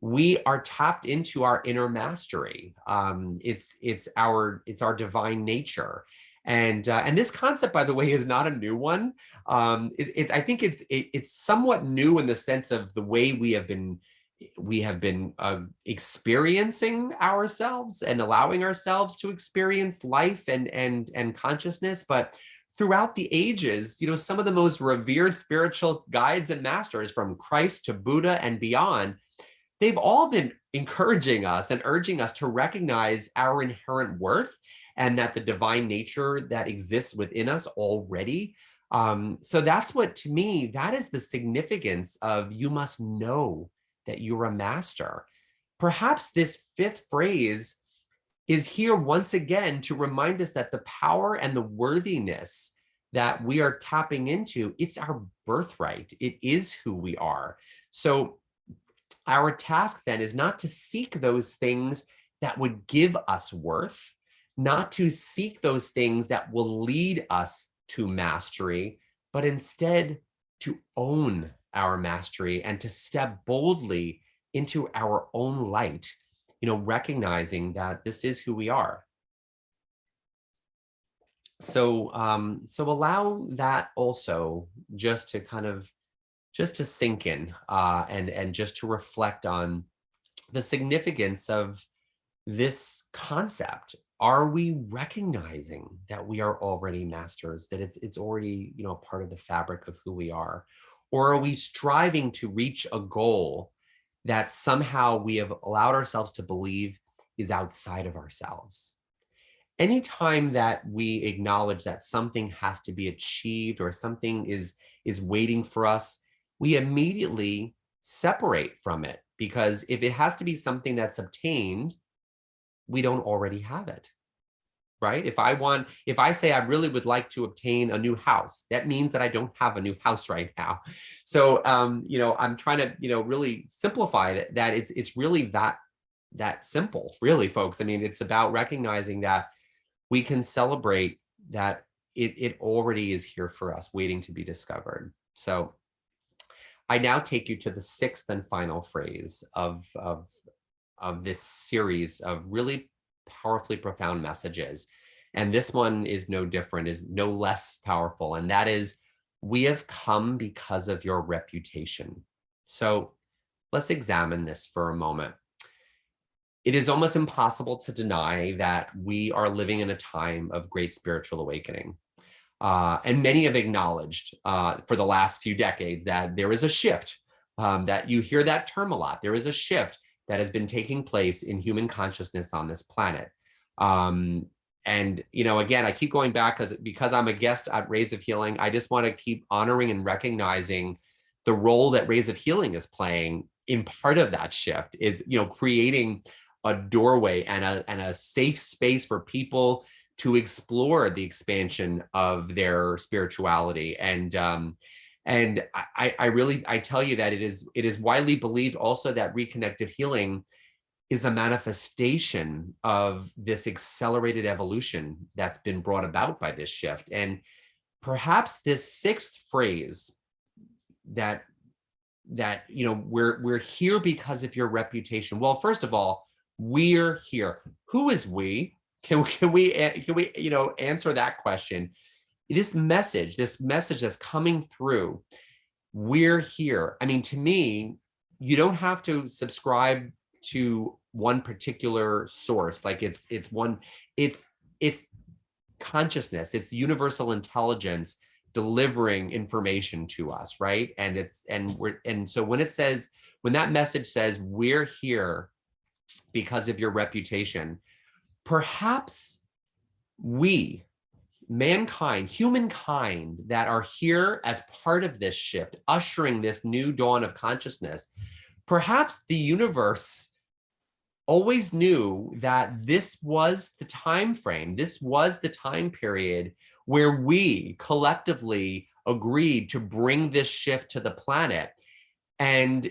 We are tapped into our inner mastery. It's our divine nature. And this concept, by the way, is not a new one. I think it's somewhat new in the sense of the way we have been experiencing ourselves and allowing ourselves to experience life and consciousness. But throughout the ages, some of the most revered spiritual guides and masters, from Christ to Buddha and beyond, they've all been encouraging us and urging us to recognize our inherent worth and that the divine nature that exists within us already. So that's what, to me, that is the significance of you must know that you're a master. Perhaps this fifth phrase is here once again to remind us that the power and the worthiness that we are tapping into, it's our birthright. It is who we are. So our task then is not to seek those things that would give us worth, not to seek those things that will lead us to mastery, but instead to own our mastery and to step boldly into our own light, recognizing that this is who we are. So allow that also just to sink in and just to reflect on the significance of this concept. Are we recognizing that we are already masters, that it's already, part of the fabric of who we are? Or are we striving to reach a goal that somehow we have allowed ourselves to believe is outside of ourselves? Anytime that we acknowledge that something has to be achieved or something is waiting for us, we immediately separate from it, because if it has to be something that's obtained, we don't already have it, right? If I say I really would like to obtain a new house, that means that I don't have a new house right now. So, I'm trying to, really simplify that it's really that simple, really, folks. I mean, it's about recognizing that we can celebrate that it already is here for us, waiting to be discovered. So I now take you to the sixth and final phrase of this series of really powerfully profound messages. And this one is no different, is no less powerful. And that is, we have come because of your reputation. So let's examine this for a moment. It is almost impossible to deny that we are living in a time of great spiritual awakening. And many have acknowledged for the last few decades that there is a shift, that you hear that term a lot. There is a shift that has been taking place in human consciousness on this planet. And, again, I keep going back because I'm a guest at Rays of Healing. I just want to keep honoring and recognizing the role that Rays of Healing is playing in part of that shift, is, creating a doorway and a safe space for people to explore the expansion of their spirituality. And I tell you that it is widely believed also that reconnective healing is a manifestation of this accelerated evolution that's been brought about by this shift. And perhaps this sixth phrase, that we're here because of your reputation. Well, first of all, we're here. Who is we? Can we answer that question? This message that's coming through, we're here. I mean, to me, you don't have to subscribe to one particular source. Like it's consciousness, it's universal intelligence delivering information to us, right? And so when that message says we're here because of your reputation, perhaps we, mankind, humankind, that are here as part of this shift, ushering this new dawn of consciousness, perhaps the universe always knew that this was the time frame, this was the time period where we collectively agreed to bring this shift to the planet. And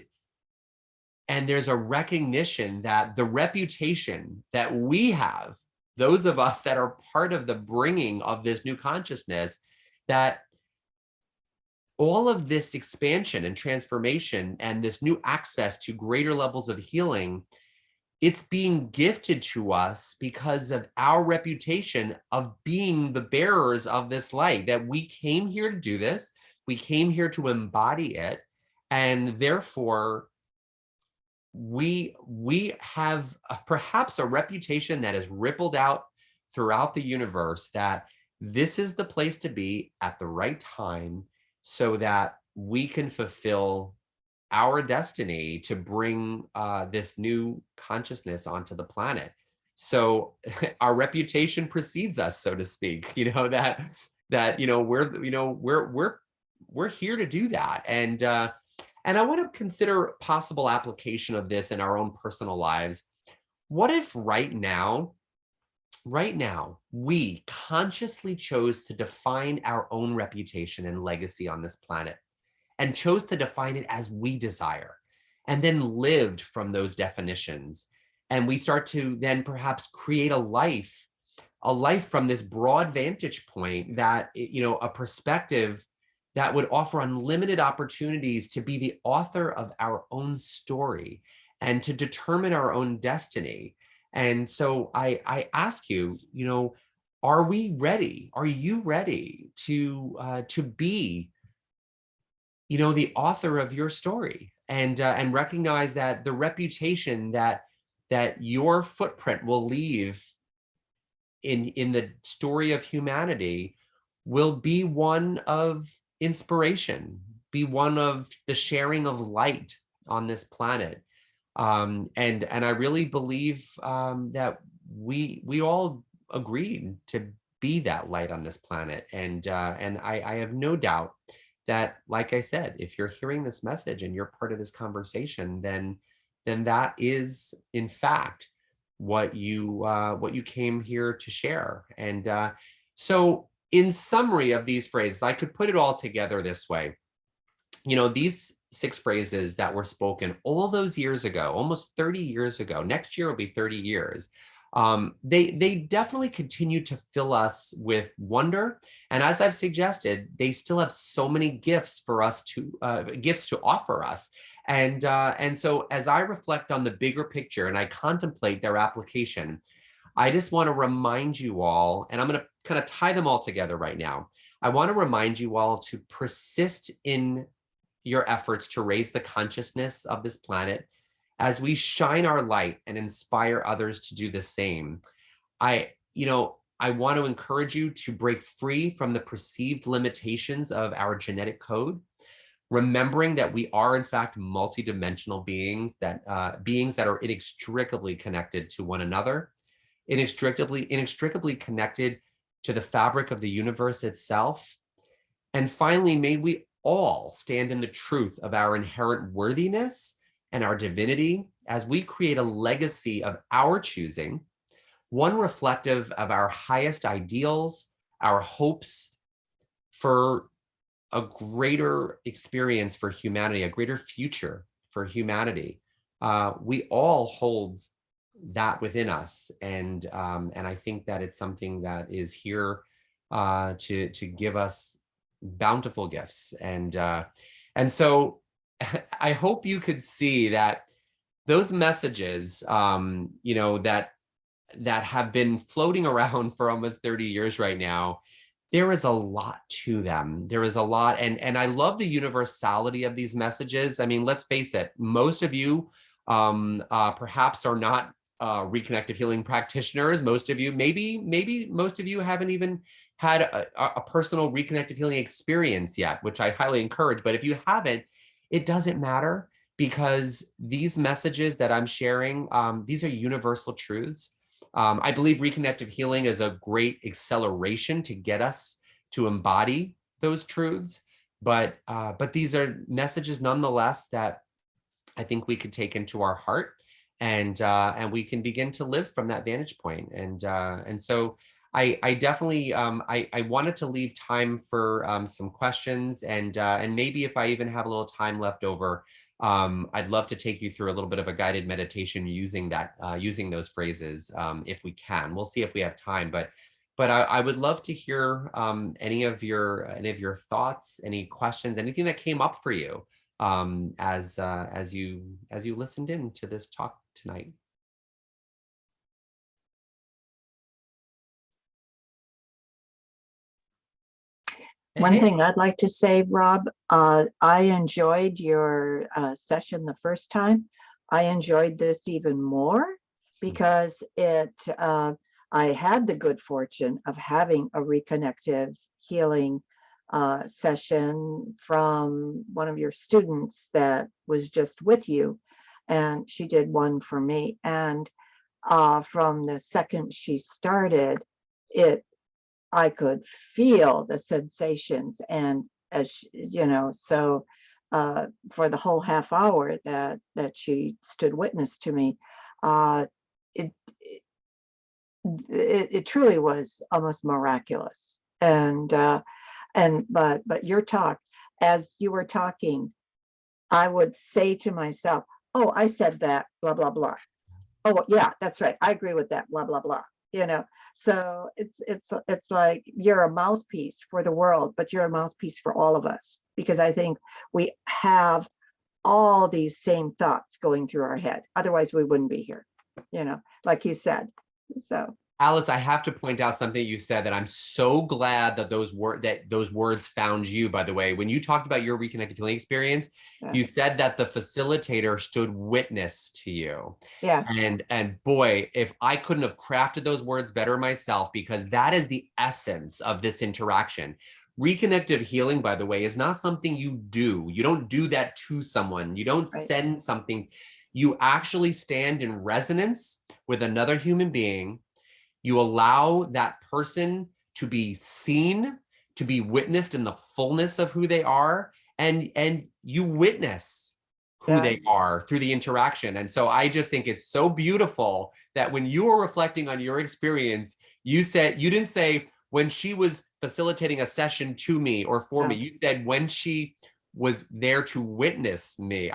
there's a recognition that the reputation that we have, those of us that are part of the bringing of this new consciousness, that all of this expansion and transformation and this new access to greater levels of healing, it's being gifted to us because of our reputation of being the bearers of this light, that we came here to do this, we came here to embody it, and therefore we have perhaps a reputation that has rippled out throughout the universe, that this is the place to be at the right time so that we can fulfill our destiny to bring this new consciousness onto the planet. So our reputation precedes us, so to speak, we're here to do that. And I want to consider possible application of this in our own personal lives. What if right now, we consciously chose to define our own reputation and legacy on this planet, and chose to define it as we desire, and then lived from those definitions? And we start to then perhaps create a life from this broad vantage point, that, a perspective that would offer unlimited opportunities to be the author of our own story and to determine our own destiny. And so I ask you, are we ready? Are you ready to be, the author of your story, and recognize that the reputation that your footprint will leave in the story of humanity will be one of inspiration, be one of the sharing of light on this planet. And I really believe that we all agreed to be that light on this planet. And I have no doubt that, like I said, if you're hearing this message and you're part of this conversation, then that is in fact what you came here to share. And so in summary of these phrases, I could put it all together this way. You know, these 6 phrases that were spoken all those years ago, almost 30 years ago, next year will be 30 years. They definitely continue to fill us with wonder. And as I've suggested, they still have so many gifts for us gifts to offer us. And so as I reflect on the bigger picture and I contemplate their application, I just want to remind you all, and I'm going to kind of tie them all together right now. I want to remind you all to persist in your efforts to raise the consciousness of this planet as we shine our light and inspire others to do the same. I want to encourage you to break free from the perceived limitations of our genetic code, remembering that we are in fact multidimensional beings that are inextricably connected to one another, inextricably connected to the fabric of the universe itself. And finally, may we all stand in the truth of our inherent worthiness and our divinity as we create a legacy of our choosing, one reflective of our highest ideals, our hopes for a greater experience for humanity, a greater future for humanity. We all hold that within us, and I think that it's something that is here to give us bountiful gifts. And so I hope you could see that those messages, that have been floating around for almost 30 years right now, there is a lot to them. There is a lot. And I love the universality of these messages. I mean, let's face it, most of you perhaps are not reconnective healing practitioners. Most of you, maybe most of you haven't even had a personal reconnective healing experience yet, which I highly encourage. But if you haven't, it doesn't matter, because these messages that I'm sharing, these are universal truths. I believe reconnective healing is a great acceleration to get us to embody those truths. But these are messages nonetheless that I think we could take into our heart, and we can begin to live from that vantage point. And so I definitely I wanted to leave time for some questions, and maybe if I even have a little time left over, I'd love to take you through a little bit of a guided meditation using those phrases, if we can. We'll see if we have time, but I would love to hear any of your thoughts, any questions, anything that came up for you as you listened in to this talk tonight. One thing I'd like to say, Rob, I enjoyed your session the first time. I enjoyed this even more because I had the good fortune of having a reconnective healing session from one of your students that was just with you, and she did one for me. And from the second she started, I could feel the sensations, and as you know, so for the whole half hour that she stood witness to me, it truly was almost miraculous. But your talk, as you were talking, I would say to myself, "Oh, I said that, blah blah blah. Oh yeah, that's right. I agree with that, blah blah blah." So it's like you're a mouthpiece for the world, but you're a mouthpiece for all of us, because I think we have all these same thoughts going through our head. Otherwise we wouldn't be here, like you said. So Alice, I have to point out something you said that I'm so glad that those words found you, by the way. When you talked about your reconnected healing experience, Yeah. you said that the facilitator stood witness to you. Yeah. And boy, if I couldn't have crafted those words better myself, because that is the essence of this interaction. Reconnective healing, by the way, is not something you do. You don't do that to someone. You don't Right. send something. You actually stand in resonance with another human being. You allow that person to be seen, to be witnessed in the fullness of who they are, and you witness who Yeah. they are through the interaction. And so I just think it's so beautiful that when you were reflecting on your experience, you didn't say when she was facilitating a session to me or for me. No. You said when she was there to witness me.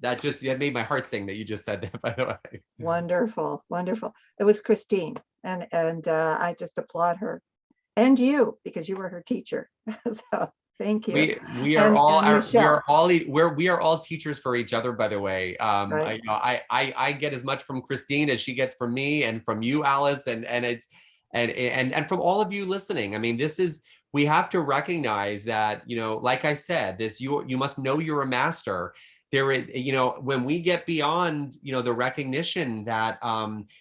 That made my heart sing that you just said that, by the way. Wonderful. Wonderful. It was Christine. And I just applaud her and you because you were her teacher. So thank you. We are And all Michelle, we are all teachers for each other, by the way. right? I get as much from Christine as she gets from me and from you, Alice, and from all of you listening. I mean, we have to recognize that, like I said, you must know you're a master. There is, when we get beyond, the recognition that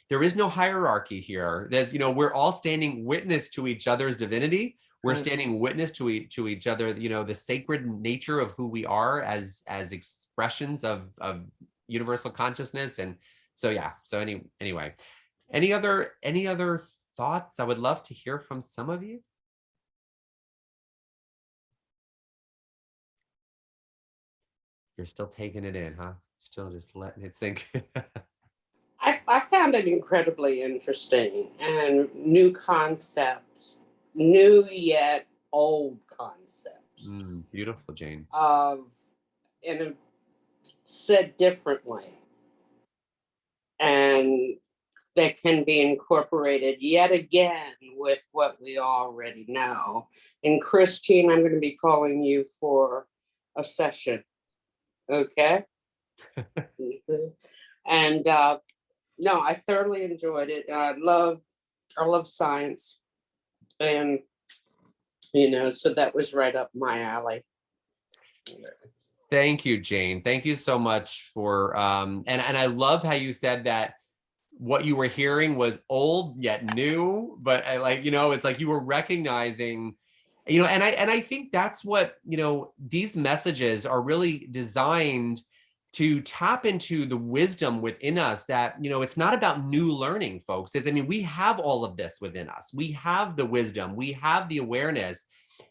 there is no hierarchy here. We're all standing witness to each other's divinity. We're Right. standing witness to each other, the sacred nature of who we are as expressions of universal consciousness. And so, yeah. So anyway, any other thoughts? I would love to hear from some of you. You're still taking it in, huh? Still just letting it sink. I found it incredibly interesting and new concepts, new yet old concepts Beautiful, Jane. of, and said differently, and that can be incorporated yet again with what we already know. And Christine, I'm going to be calling you for a session, okay? And no, I thoroughly enjoyed it. I love science, and so that was right up my alley. Thank you, Jane. Thank you so much for and I love how you said that what you were hearing was old yet new, but it's like you were recognizing, and I think that's what, these messages are really designed to tap into the wisdom within us, that, it's not about new learning, folks. We have all of this within us. We have the wisdom, we have the awareness.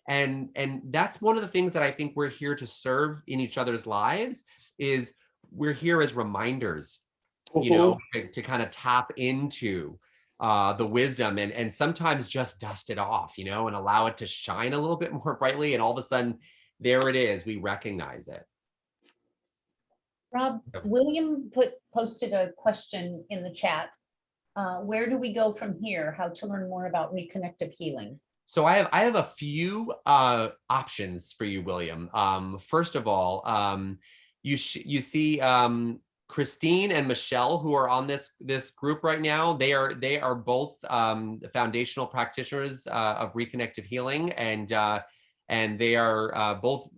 And that's one of the things that I think we're here to serve in each other's lives, is we're here as reminders, to kind of tap into the wisdom, and sometimes just dust it off, and allow it to shine a little bit more brightly. And all of a sudden, there it is. We recognize it. Rob, William posted a question in the chat. Where do we go from here? How to learn more about reconnective healing? So I have a few options for you, William. First of all, you see Christine and Michelle, who are on this group right now. They are both foundational practitioners of reconnective healing, and they are both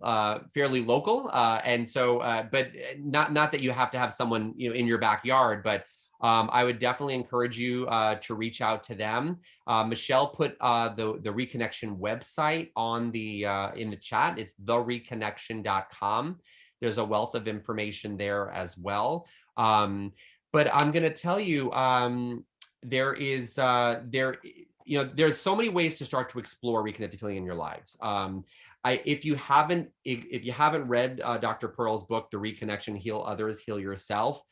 fairly local. And so, but not that you have to have someone in your backyard, but I would definitely encourage you to reach out to them. Michelle put the Reconnection website on in the chat. It's thereconnection.com. There's a wealth of information there as well. But I'm going to tell you, there's so many ways to start to explore reconnective healing in your lives. If you haven't read Dr. Pearl's book, The Reconnection: Heal Others, Heal Yourself,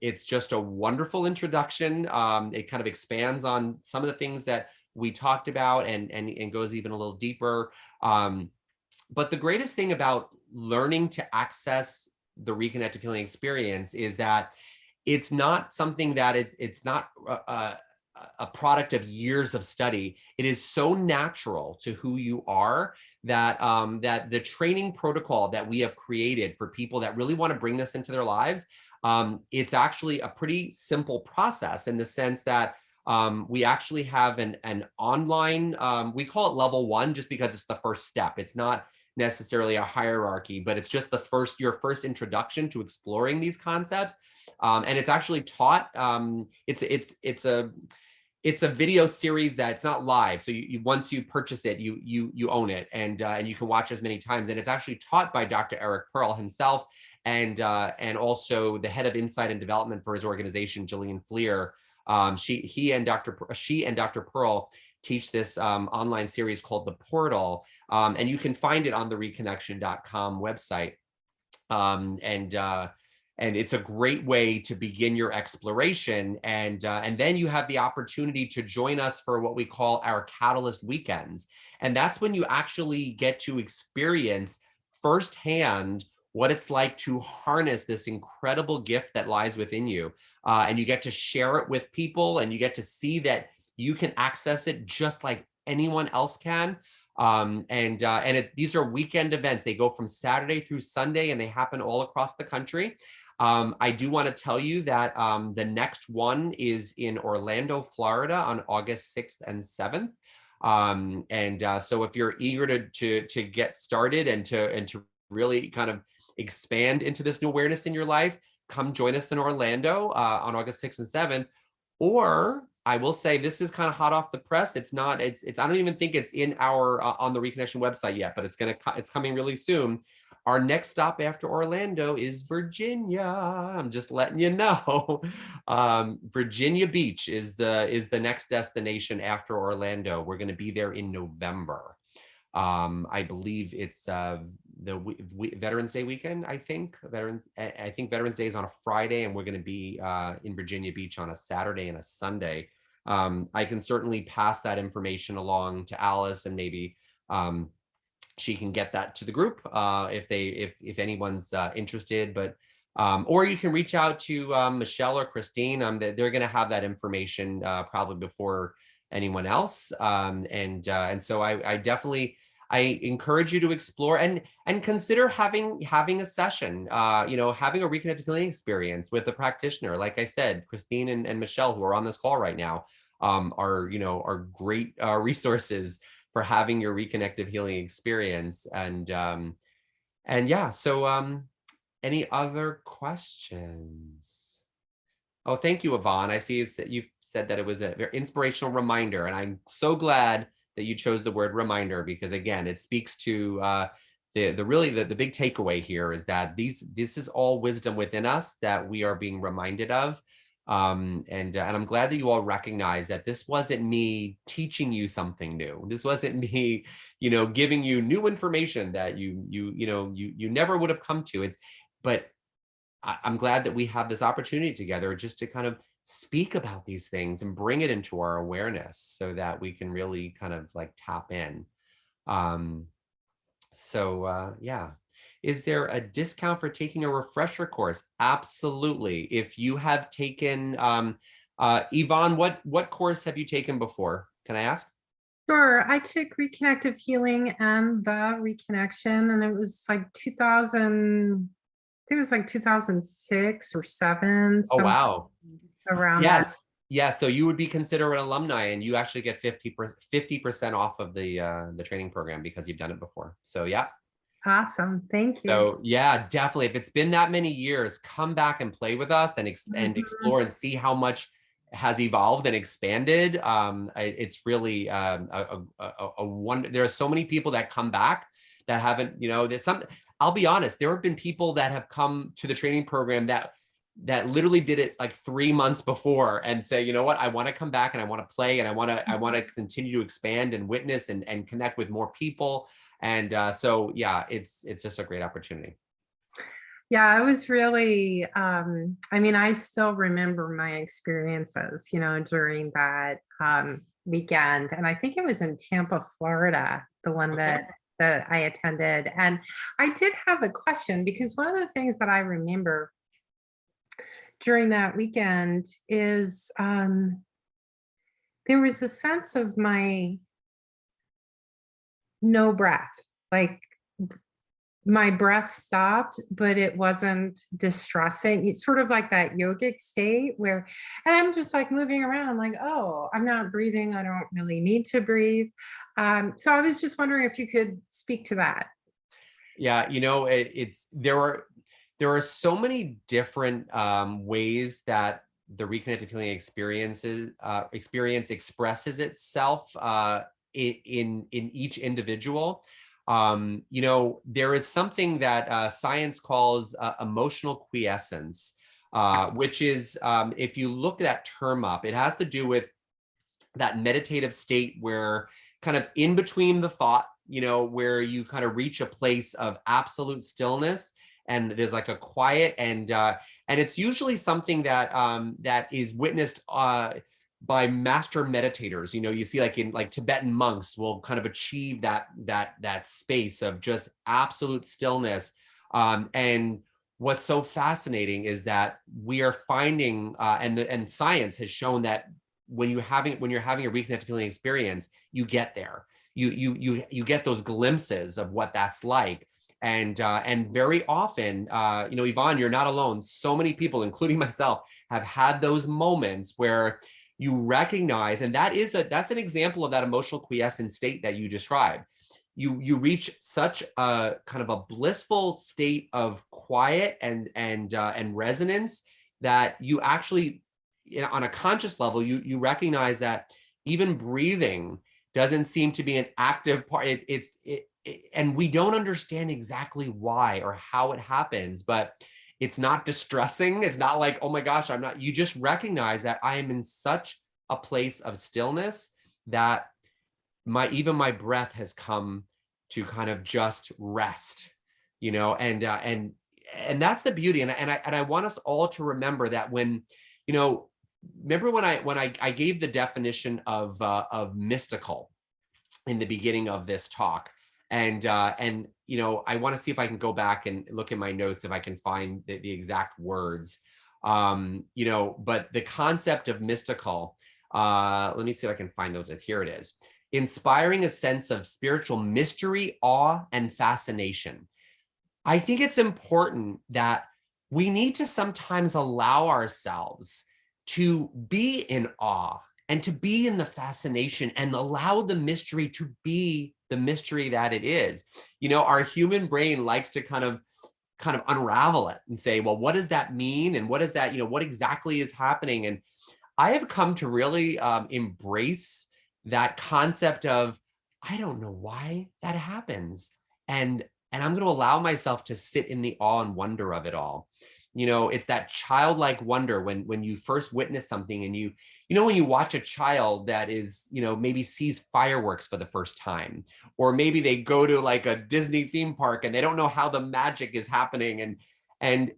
it's just a wonderful introduction. It kind of expands on some of the things that we talked about, and goes even a little deeper. But the greatest thing about learning to access the reconnective healing experience is that it's not something that it's not a product of years of study. It is so natural to who you are that that the training protocol that we have created for people that really want to bring this into their lives, it's actually a pretty simple process, in the sense that We actually have an online, we call it level 1 just because it's the first step. It's not necessarily a hierarchy, but it's just your first introduction to exploring these concepts. And it's actually taught, it's a video series that's not live. So once you purchase it, you own it, and you can watch as many times. And it's actually taught by Dr. Eric Pearl himself, and also the head of insight and development for his organization, Jillian Fleer. She and Dr. Pearl teach this online series called The Portal, and you can find it on the reconnection.com website. And it's a great way to begin your exploration. And then you have the opportunity to join us for what we call our Catalyst Weekends. And that's when you actually get to experience firsthand what it's like to harness this incredible gift that lies within you. And you get to share it with people, and you get to see that you can access it just like anyone else can. These are weekend events. They go from Saturday through Sunday, and they happen all across the country. I do want to tell you that the next one is in Orlando, Florida on August 6th and 7th. So if you're eager to get started and to really kind of expand into this new awareness in your life, come join us in Orlando on August 6th and 7th. Or I will say, this is kind of hot off the press. It's I don't even think it's in our on the Reconnection website yet, but it's coming really soon. Our next stop after Orlando is Virginia. I'm just letting you know. Virginia Beach is the next destination after Orlando. We're going to be there in November. I believe it's the Veterans Day weekend. I think Veterans Day is on a Friday, and we're going to be in Virginia Beach on a Saturday and a Sunday. I can certainly pass that information along to Alice, and maybe she can get that to the group if anyone's interested. But or you can reach out to Michelle or Christine. They're going to have that information probably before anyone else. And so I definitely encourage you to explore and consider having a session, having a Reconnective Healing Experience with a practitioner. Like I said, Christine and Michelle, who are on this call right now, are great resources for having your Reconnective Healing Experience. And yeah, so any other questions? Oh, thank you, Yvonne. I see you've said that it was a very inspirational reminder, and I'm so glad that you chose the word reminder, because again, it speaks to the big takeaway here is that this is all wisdom within us that we are being reminded of. And I'm glad that you all recognize that this wasn't me teaching you something new. This wasn't me, giving you new information that you never would have come to. But I'm glad that we have this opportunity together just to kind of speak about these things and bring it into our awareness so that we can really kind of like tap in. Yeah. Is there a discount for taking a refresher course? Absolutely. If you have taken, Yvonne, what course have you taken before? Can I ask? Sure. I took Reconnective Healing and the Reconnection, and it was like 2000. It was like 2006 or 7. Oh, wow. Around yes. that. Yeah, so you would be considered an alumni, and you actually get 50% off of the training program because you've done it before. So yeah. Awesome. Thank you. So yeah, definitely. If it's been that many years, come back and play with us and explore and see how much has evolved and expanded. It's really a wonder. There are so many people that come back that haven't, there's some. I'll be honest, there have been people that have come to the training program that literally did it like 3 months before and say, you know what, I want to come back and I want to play and I want to continue to expand and witness and connect with more people. And so yeah, it's just a great opportunity. Yeah, I was really, I still remember my experiences, during that weekend. And I think it was in Tampa, Florida, the one that I attended. And I did have a question, because one of the things that I remember during that weekend is there was a sense of my no breath, like my breath stopped, but it wasn't distressing. It's sort of like that yogic state where, and I'm just like moving around. I'm like, oh, I'm not breathing. I don't really need to breathe. So I was just wondering if you could speak to that. Yeah, there are so many different ways that the Reconnective Healing experience expresses itself in each individual. There is something that science calls emotional quiescence, which is, if you look that term up, it has to do with that meditative state where kind of in between the thought, where you kind of reach a place of absolute stillness, and there's like a quiet, and it's usually something that that is witnessed by master meditators. You see like in Tibetan monks will kind of achieve that space of just absolute stillness. And what's so fascinating is that we are finding, and science has shown that when you're having a reconnective healing experience, you get there. You get those glimpses of what that's like. And very often, Yvonne, you're not alone. So many people, including myself, have had those moments where you recognize, and that's an example of that emotional quiescent state that you described. You reach such a kind of a blissful state of quiet and resonance that you actually, on a conscious level, you recognize that even breathing doesn't seem to be an active part. And we don't understand exactly why or how it happens, but it's not distressing. It's not like, oh my gosh, you just recognize that I am in such a place of stillness that even my breath has come to kind of just rest, and that's the beauty. And I want us all to remember that when, remember when I gave the definition of mystical in the beginning of this talk, and I want to see if I can go back and look at my notes if I can find the exact words. But the concept of mystical, let me see if I can find those. Here it is. Inspiring a sense of spiritual mystery, awe, and fascination. I think it's important that we need to sometimes allow ourselves to be in awe and to be in the fascination and allow the mystery to be the mystery that it is. Our human brain likes to kind of unravel it and say, well, what does that mean? And what is that, what exactly is happening? And I have come to really embrace that concept of, I don't know why that happens. And I'm going to allow myself to sit in the awe and wonder of it all. It's that childlike wonder when you first witness something, and when you watch a child that is, maybe sees fireworks for the first time, or maybe they go to like a Disney theme park and they don't know how the magic is happening. And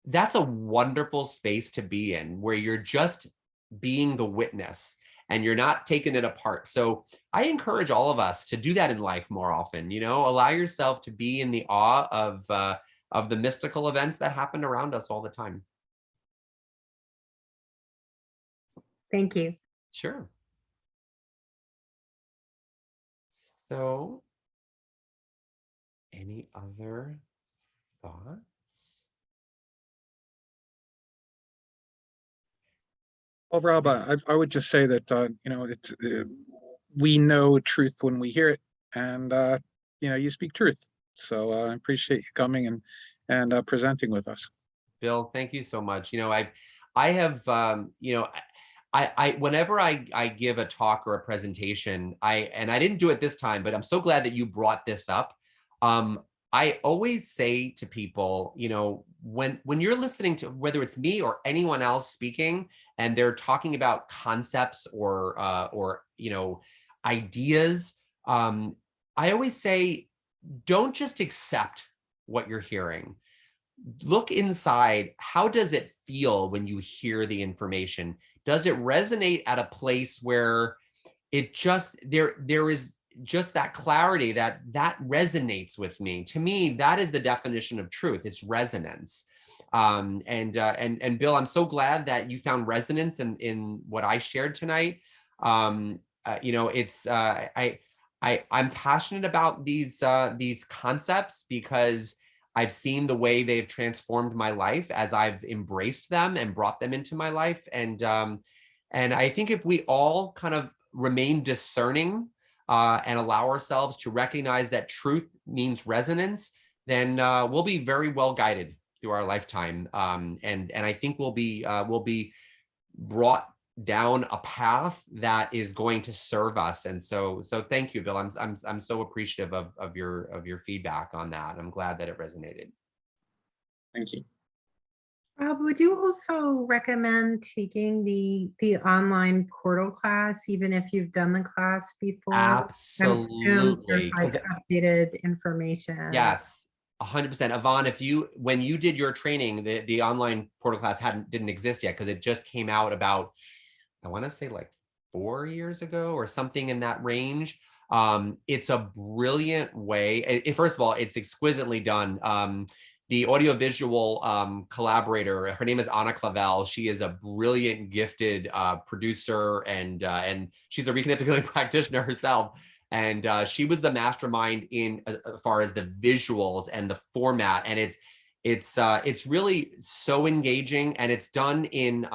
that's a wonderful space to be in, where you're just being the witness and you're not taking it apart. So I encourage all of us to do that in life more often. Allow yourself to be in the awe of the mystical events that happen around us all the time. Thank you. Sure. So, any other thoughts? Well, Rob, I would just say that it's we know truth when we hear it, and you speak truth. So I appreciate you coming and presenting with us. Bill, thank you so much. I have whenever I give a talk or a presentation, and I didn't do it this time, but I'm so glad that you brought this up. I always say to people, when you're listening to, whether it's me or anyone else speaking, and they're talking about concepts or ideas, I always say, don't just accept what you're hearing. Look inside. How does it feel when you hear the information? Does it resonate at a place where it just, there is just that clarity that resonates with me? To me, that is the definition of truth. It's resonance. And Bill, I'm so glad that you found resonance in what I shared tonight. I'm passionate about these concepts because I've seen the way they've transformed my life as I've embraced them and brought them into my life. And I think if we all kind of remain discerning and allow ourselves to recognize that truth means resonance, then we'll be very well guided through our lifetime. And I think we'll be brought down a path that is going to serve us. And so thank you, Bill. I'm so appreciative of your feedback on that. I'm glad that it resonated. Thank you. Rob, would you also recommend taking the online portal class, even if you've done the class before? I assume there's Absolutely. like updated information. Yes, 100%. Yvonne, when you did your training, the online portal class didn't exist yet because it just came out about, I want to say like 4 years ago or something in that range. It's a brilliant way. First of all, it's exquisitely done. The audiovisual collaborator, her name is Anna Clavel. She is a brilliant, gifted producer, and she's a Reconnective Healing practitioner herself. And she was the mastermind in as far as the visuals and the format. And it's really so engaging, and it's done in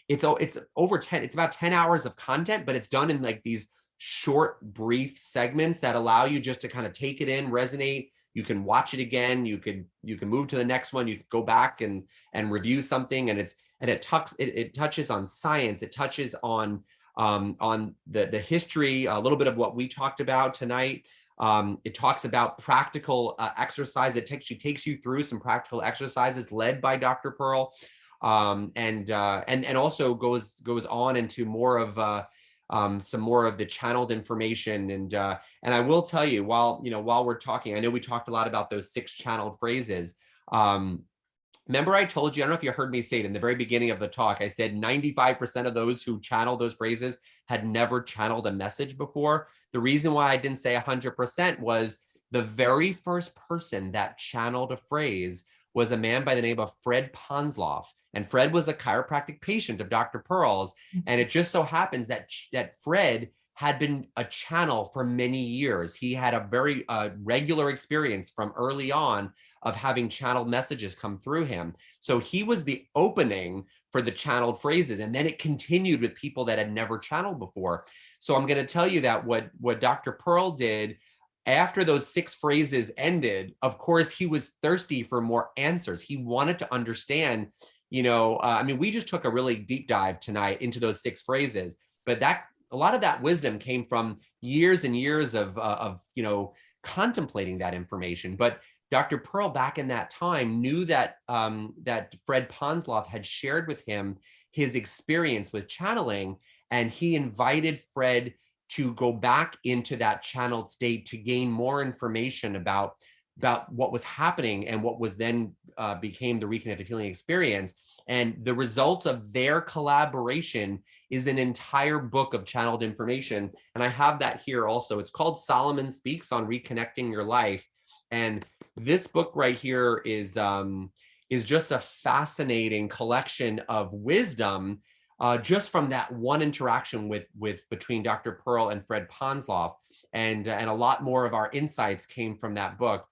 it's about 10 hours of content, but it's done in like these short, brief segments that allow you just to kind of take it in, resonate. You can watch it again. You can move to the next one. You can go back and review something, and it touches on science. It touches on the history, a little bit of what we talked about tonight. It talks about practical exercise. She takes you through some practical exercises led by Dr. Pearl, and also goes on into more of some more of the channeled information. And I will tell you, while we're talking, I know we talked a lot about those 6 channeled phrases. Remember I told you, I don't know if you heard me say it in the very beginning of the talk, I said 95% of those who channeled those phrases had never channeled a message before. The reason why I didn't say 100% was the very first person that channeled a phrase was a man by the name of Fred Ponsloff. And Fred was a chiropractic patient of Dr. Pearl's. And it just so happens that Fred had been a channel for many years. He had a very regular experience from early on of having channeled messages come through him. So he was the opening for the channeled phrases. And then it continued with people that had never channeled before. So I'm going to tell you that what Dr. Pearl did after those 6 phrases ended, of course, he was thirsty for more answers. He wanted to understand, I mean, we just took a really deep dive tonight into those 6 phrases, but a lot of that wisdom came from years and years of contemplating that information. But Dr. Pearl back in that time knew that that Fred Ponsloff had shared with him his experience with channeling, and he invited Fred to go back into that channeled state to gain more information about what was happening and what was then became the Reconnective Healing Experience. And the result of their collaboration is an entire book of channeled information. And I have that here also. It's called Solomon Speaks on Reconnecting Your Life. And this book right here is just a fascinating collection of wisdom just from that one interaction between Dr. Pearl and Fred Ponsloff. And a lot more of our insights came from that book.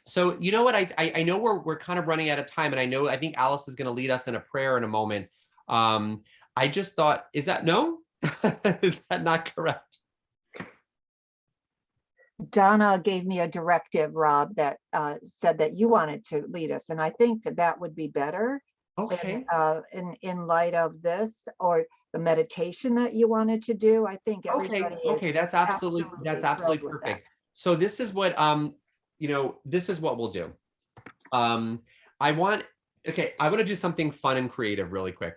So you know what, I know we're kind of running out of time, and I think Alice is going to lead us in a prayer in a moment. I just thought, is that no? Is that not correct? Donna gave me a directive, Rob, that said that you wanted to lead us, and I think that would be better. Okay. In light of this, or the meditation that you wanted to do. I think everybody Okay, that's absolutely perfect. That. So this is what this is what we'll do. I want to do something fun and creative really quick.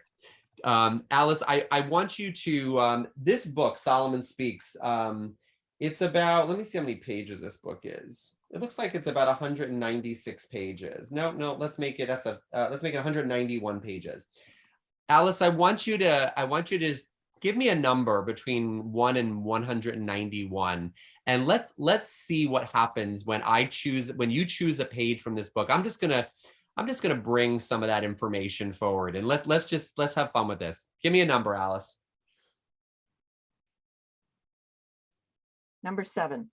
Alice, I want you to this book, Solomon Speaks, it's about, let me see how many pages this book is. It looks like it's about 196 pages. No, let's make it 191 pages. Alice, I want you to give me a number between 1 and 191, and let's see what happens when you choose a page from this book. I'm just gonna bring some of that information forward, and let's have fun with this. Give me a number, Alice. Number 7.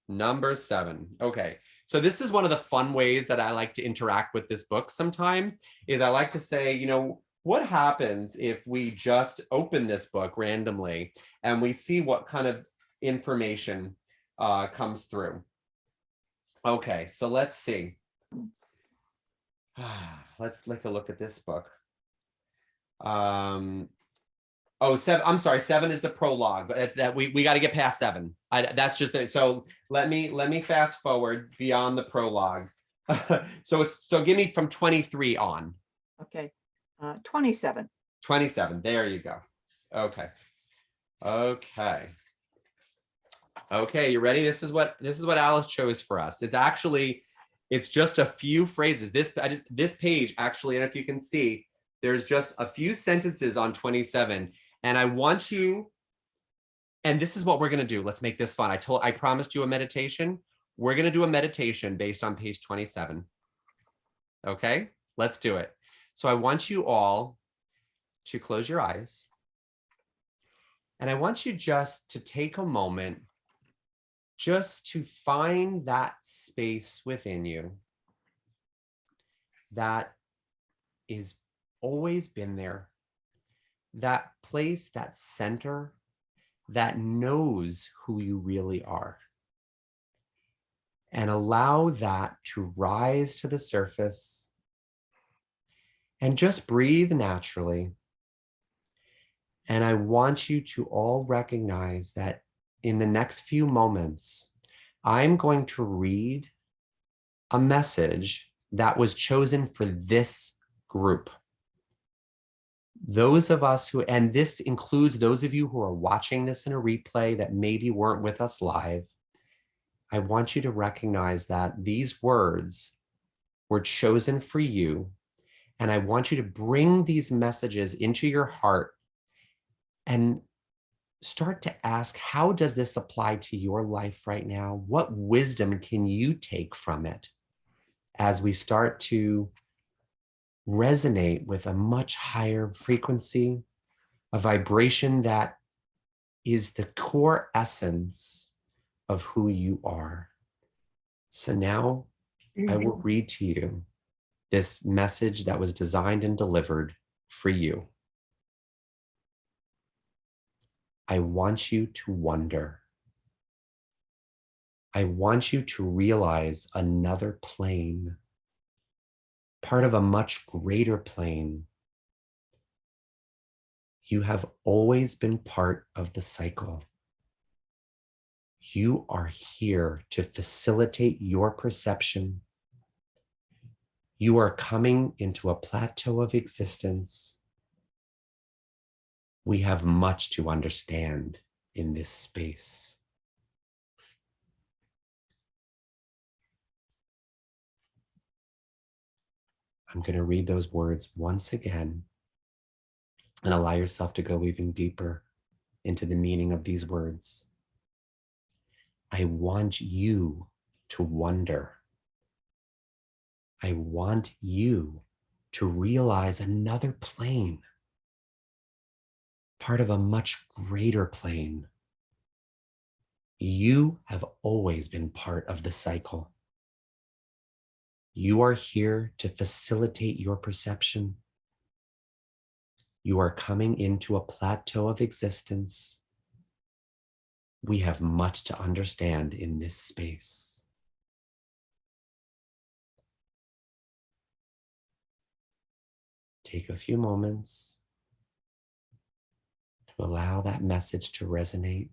Number 7. Okay. So this is one of the fun ways that I like to interact with this book sometimes, is I like to say, you know, what happens if we just open this book randomly and we see what kind of information comes through. Okay, so let's see. Let's take a look at this book. Oh, 7. I'm sorry. 7 is the prologue, but it's that we got to get past 7. That's just it. So let me fast forward beyond the prologue. So give me from 23 on. Okay. 27. 27. There you go. Okay. Okay. Okay, you ready? This is what Alice chose for us. It's just a few phrases. This page actually, and if you can see, there's just a few sentences on 27. And I want you, and this is what we're going to do. Let's make this fun. I promised you a meditation. We're going to do a meditation based on page 27. Okay, let's do it. So I want you all to close your eyes. And I want you just to take a moment just to find that space within you that is always been there. That place, that center, that knows who you really are. And allow that to rise to the surface and just breathe naturally. And I want you to all recognize that in the next few moments, I'm going to read a message that was chosen for this group. Those of us who, and this includes those of you who are watching this in a replay that maybe weren't with us live, I want you to recognize that these words were chosen for you. And I want you to bring these messages into your heart and start to ask, how does this apply to your life right now? What wisdom can you take from it as we start to resonate with a much higher frequency, a vibration that is the core essence of who you are. So now I will read to you this message that was designed and delivered for you. I want you to wonder. I want you to realize another plane, part of a much greater plane. You have always been part of the cycle. You are here to facilitate your perception. You are coming into a plateau of existence. We have much to understand in this space. I'm going to read those words once again and allow yourself to go even deeper into the meaning of these words. I want you to wonder. I want you to realize another plane, part of a much greater plane. You have always been part of the cycle. You are here to facilitate your perception. You are coming into a plateau of existence. We have much to understand in this space. Take a few moments to allow that message to resonate.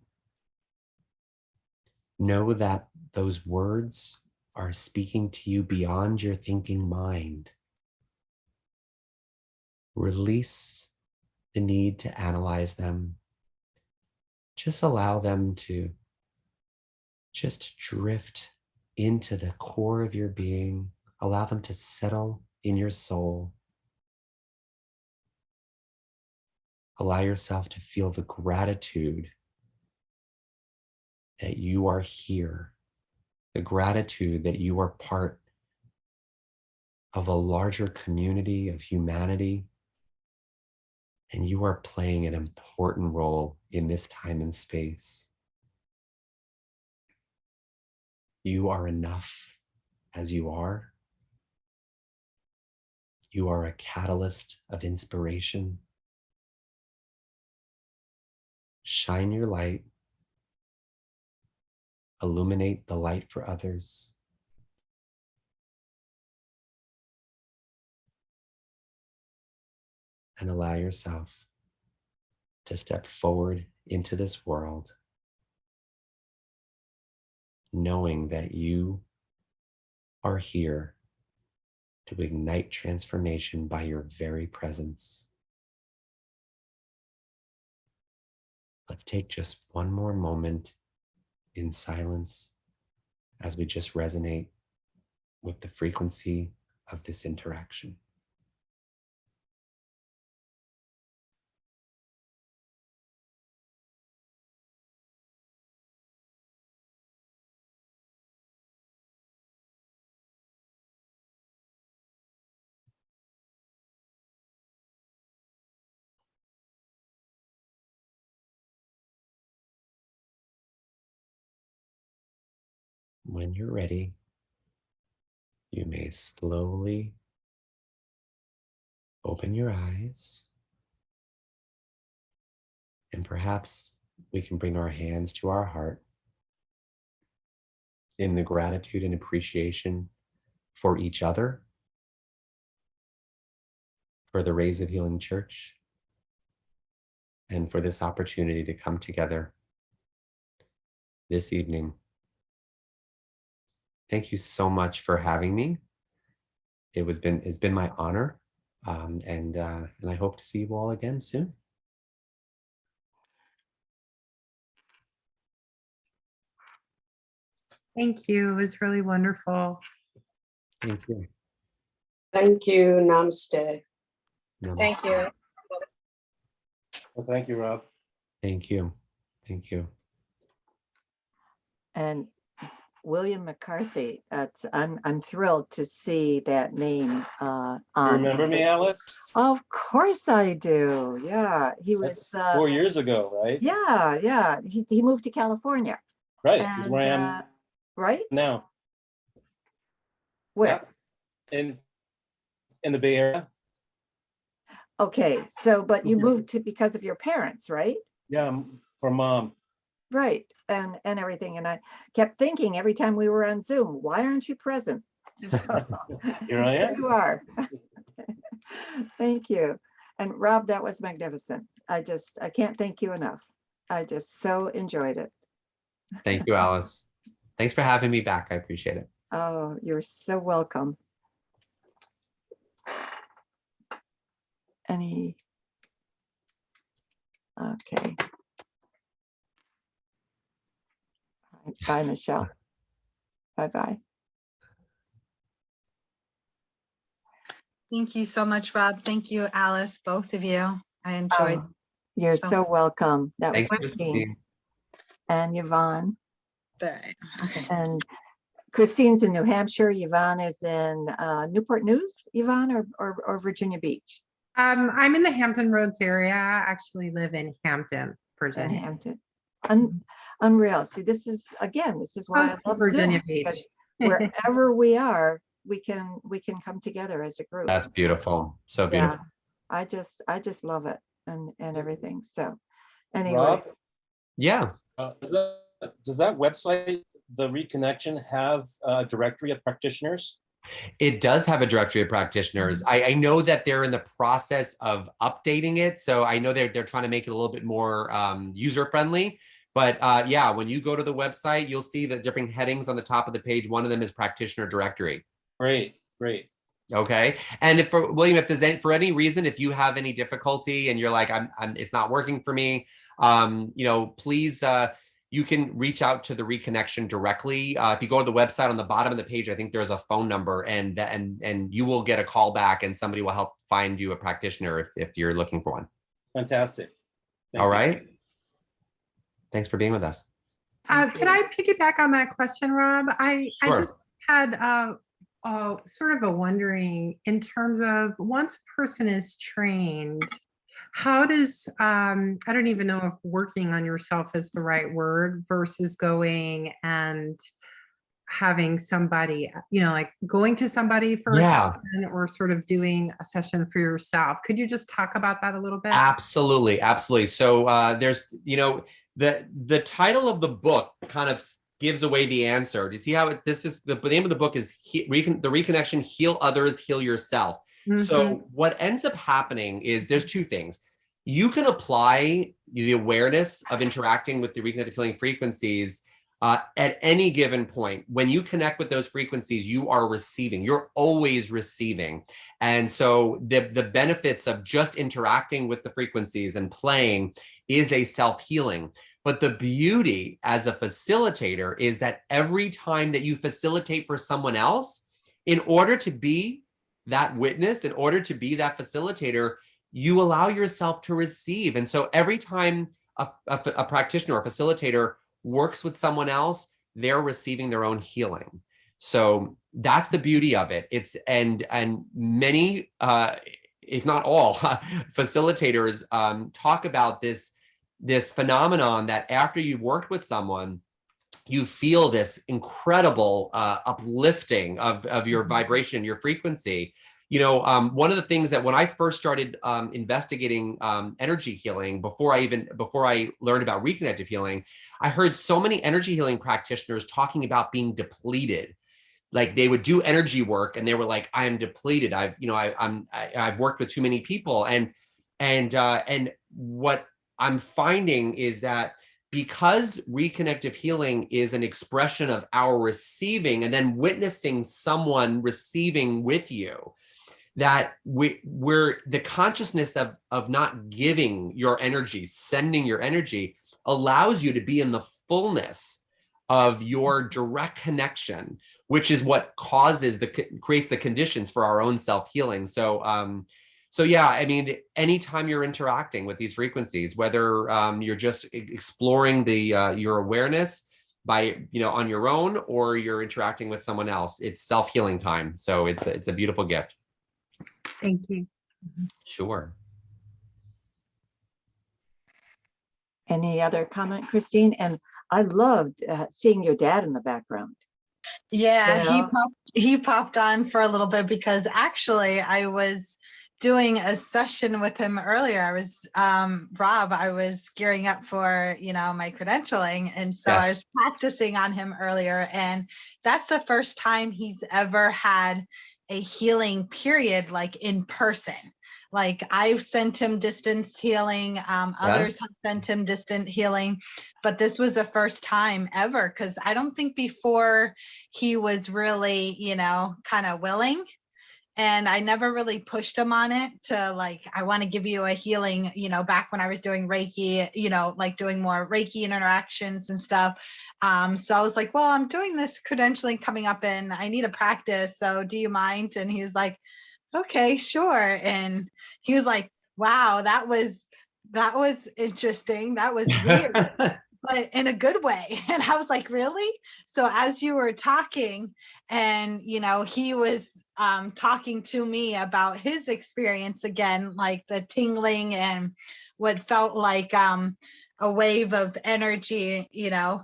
Know that those words are speaking to you beyond your thinking mind. Release the need to analyze them. Just allow them to just drift into the core of your being. Allow them to settle in your soul. Allow yourself to feel the gratitude that you are here, the gratitude that you are part of a larger community of humanity, and you are playing an important role in this time and space. You are enough as you are. You are a catalyst of inspiration. Shine your light. Illuminate the light for others. And allow yourself to step forward into this world, knowing that you are here to ignite transformation by your very presence. Let's take just one more moment in silence as we just resonate with the frequency of this interaction. When you're ready, you may slowly open your eyes, and perhaps we can bring our hands to our heart in the gratitude and appreciation for each other, for the Rays of Healing Church, and for this opportunity to come together this evening. Thank you so much for having me. It's been my honor, and I hope to see you all again soon. Thank you. It was really wonderful. Thank you. Thank you. Namaste. Namaste. you. Well, thank you, Rob. Thank you. Thank you. And William McCarthy, I'm thrilled to see that name You on. remember me, Alice? Of course I do. Yeah, he was. That's 4 years ago, right? Yeah. He moved to California. Right, is where I am Right? now. Where? Yeah. In the Bay Area. Okay, so but you moved to because of your parents, right? Yeah, for Mom. Right, and everything. And I kept thinking every time we were on Zoom, why aren't you present? So, Here I am. you are. Thank you. And Rob, that was magnificent. I can't thank you enough. I just so enjoyed it. Thank you, Alice. Thanks for having me back. I appreciate it. Oh, you're so welcome. Okay. Bye, Michelle. Bye-bye. Thank you so much, Rob. Thank you, Alice, both of you. I enjoyed. Oh, you're so welcome. That was Thanks, Christine and Yvonne. Okay. And Christine's in New Hampshire. Yvonne is in Newport News, Yvonne, or Virginia Beach? I'm in the Hampton Roads area. I actually live in Hampton, In Virginia. Hampton. Unreal. See, this is why Close I to love Virginia Zoom, Beach. because wherever we are, we can come together as a group. That's beautiful. So beautiful. Yeah, I just love it and everything. So anyway, Rob, Yeah. does that website, the Reconnection, have a directory of practitioners? It does have a directory of practitioners. I know that they're in the process of updating it. So I know they're trying to make it a little bit more user friendly. But yeah, when you go to the website, you'll see the different headings on the top of the page. One of them is practitioner directory. Great. Okay. And if for William, if there's for any reason, if you have any difficulty and you're like, it's not working for me, please, you can reach out to the Reconnection directly. If you go to the website on the bottom of the page, I think there's a phone number, and you will get a call back, and somebody will help find you a practitioner if you're looking for one. Fantastic. Thank All you. right. Thanks for being with us. Can I piggyback on that question, Rob? I just had sort of a wondering in terms of once a person is trained, how does, I don't even know if working on yourself is the right word versus going and having somebody, like going to somebody for a Yeah. session or sort of doing a session for yourself. Could you just talk about that a little bit? Absolutely, absolutely. So there's, the title of the book kind of gives away the answer. Do you see how this is the name of the book is The Reconnection, Heal Others, Heal Yourself. So what ends up happening is there's two things. You can apply the awareness of interacting with the reconnective healing frequencies at any given point. When you connect with those frequencies, you are receiving. You're always receiving. And so the benefits of just interacting with the frequencies and playing is a self-healing. But the beauty as a facilitator is that every time that you facilitate for someone else, in order to be that witness, in order to be that facilitator, you allow yourself to receive. And so every time a practitioner or facilitator works with someone else, they're receiving their own healing. So that's the beauty of it. It's and many, if not all, facilitators talk about this phenomenon that after you've worked with someone, you feel this incredible uplifting of your vibration, your frequency. One of the things that when I first started investigating energy healing, before I learned about reconnective healing, I heard so many energy healing practitioners talking about being depleted. Like they would do energy work and they were like, I am depleted. I've worked with too many people. And what I'm finding is that because reconnective healing is an expression of our receiving and then witnessing someone receiving with you, that we're the consciousness of not giving your energy, sending your energy, allows you to be in the fullness of your direct connection, which is what creates the conditions for our own self-healing. So yeah, I mean, anytime you're interacting with these frequencies, whether you're just exploring your awareness by on your own, or you're interacting with someone else, it's self-healing time. So it's a beautiful gift. Thank you. Sure. Any other comment, Christine? And I loved seeing your dad in the background. Yeah, Yeah. he popped on for a little bit because actually I was doing a session with him earlier. I was Rob, I was gearing up for my credentialing, and so I was practicing on him earlier, and that's the first time he's ever had a healing period like in person. Like I've sent him distance healing, others have sent him distant healing, but this was the first time ever, because I don't think before he was really, kind of willing. And I never really pushed him on it to like, I want to give you a healing, back when I was doing Reiki, like doing more Reiki interactions and stuff. So I was like, well, I'm doing this credentialing coming up and I need a practice. So do you mind? And he was like, okay, sure. And he was like, wow, that was interesting. That was weird, but in a good way. And I was like, really? So as you were talking and, he was talking to me about his experience again, like the tingling and what felt like a wave of energy,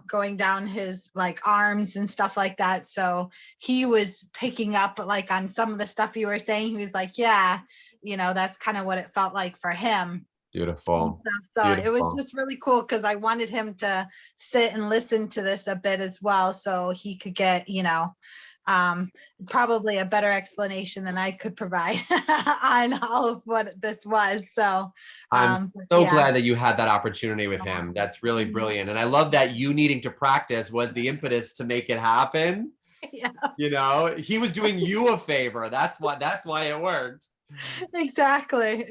going down his like arms and stuff like that. So he was picking up like on some of the stuff you were saying. He was like, yeah, that's kind of what it felt like for him. Beautiful. So Beautiful. it was just really cool because I wanted him to sit and listen to this a bit as well, so he could get, probably a better explanation than I could provide on all of what this was. So I'm so glad that you had that opportunity with him. That's really brilliant. And I love that you needing to practice was the impetus to make it happen. Yeah. He was doing you a favor. That's why it worked. Exactly.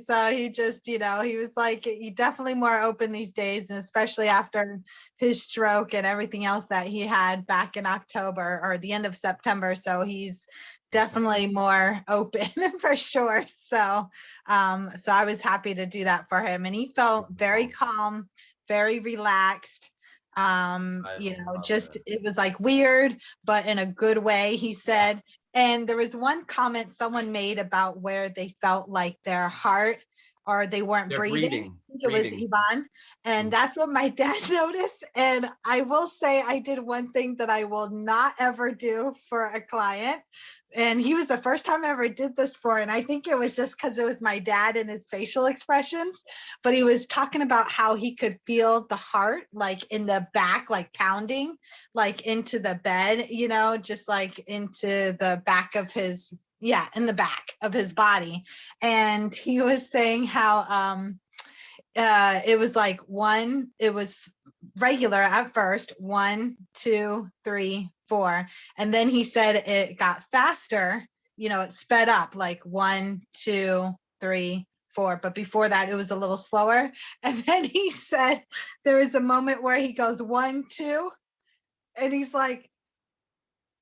So he just, he was like, he definitely more open these days, and especially after his stroke and everything else that he had back in October or the end of September. So he's definitely more open for sure. So I was happy to do that for him, and he felt very calm, very relaxed. It was like weird, but in a good way, he said. And there was one comment someone made about where they felt like their heart or they weren't They're breathing. breathing, I think it was breathing. Yvonne. And Mm. that's what my dad noticed. And I will say I did one thing that I will not ever do for a client. And he was the first time I ever did this for, and I think it was just because it was my dad and his facial expressions, but he was talking about how he could feel the heart like in the back, like pounding, like into the bed, you know, just like into the back of his, yeah, in the back of his body. And he was saying how it was like it was regular at first, 1, 2, 3, 4. And then he said it got faster, you know, it sped up like 1, 2, 3, 4. But before that, it was a little slower. And then he said there was a moment where he goes 1, 2, and he's like,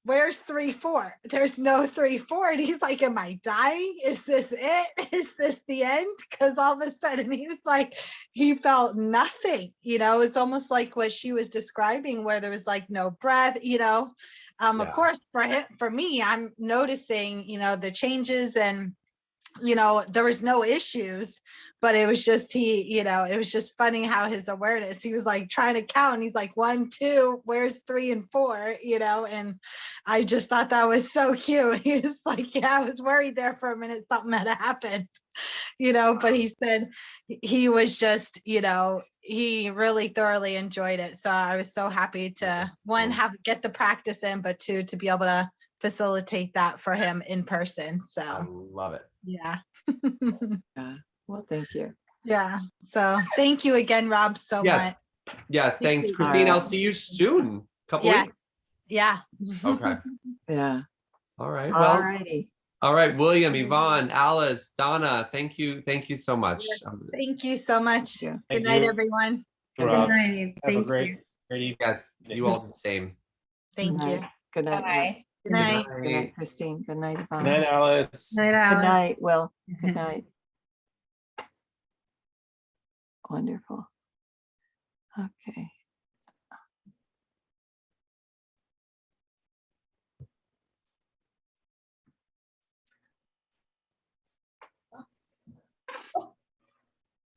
where's 3, 4? There's no 3, 4. And he's like, am I dying? Is this it? Is this the end? Because all of a sudden he was like, he felt nothing, you know, it's almost like what she was describing where there was like no breath, you know. Yeah. Of course, for me, I'm noticing, you know, the changes, and you know, there was no issues, but it was just you know, it was just funny how his awareness, he was like trying to count, and he's like 1, 2, where's 3 and 4, you know. And I just thought that was so cute. He was like, yeah, I was worried there for a minute something had happened, you know. But he said he was just, you know, he really thoroughly enjoyed it. So I was so happy to one, get the practice in, but two, to be able to facilitate that for him in person. I So love it. yeah. Yeah. Well, thank you. Yeah. So thank you again, Rob, so Yes. much. Yes. Thanks, Appreciate Christine. it. I'll see you soon. Couple Yeah. weeks. Yeah. Okay. Yeah. All right. All Well, righty. all right. William, Yvonne, Alice, Donna, thank you. Thank you so much. Thank you so much. Yeah. Good Thank night, you. everyone. Good Rob. night. Have a Thank great, you. great evening. Yes, you all the same. Thank you. Good night. Will. Bye. Good night. Good night, Christine. Good night, Good Yvonne. night, Alice. Night, Good Alice. night, Will. Good night. Wonderful. Okay.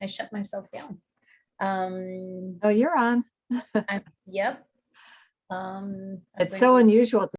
I shut myself down. Oh, you're on. Yep. It's so unusual to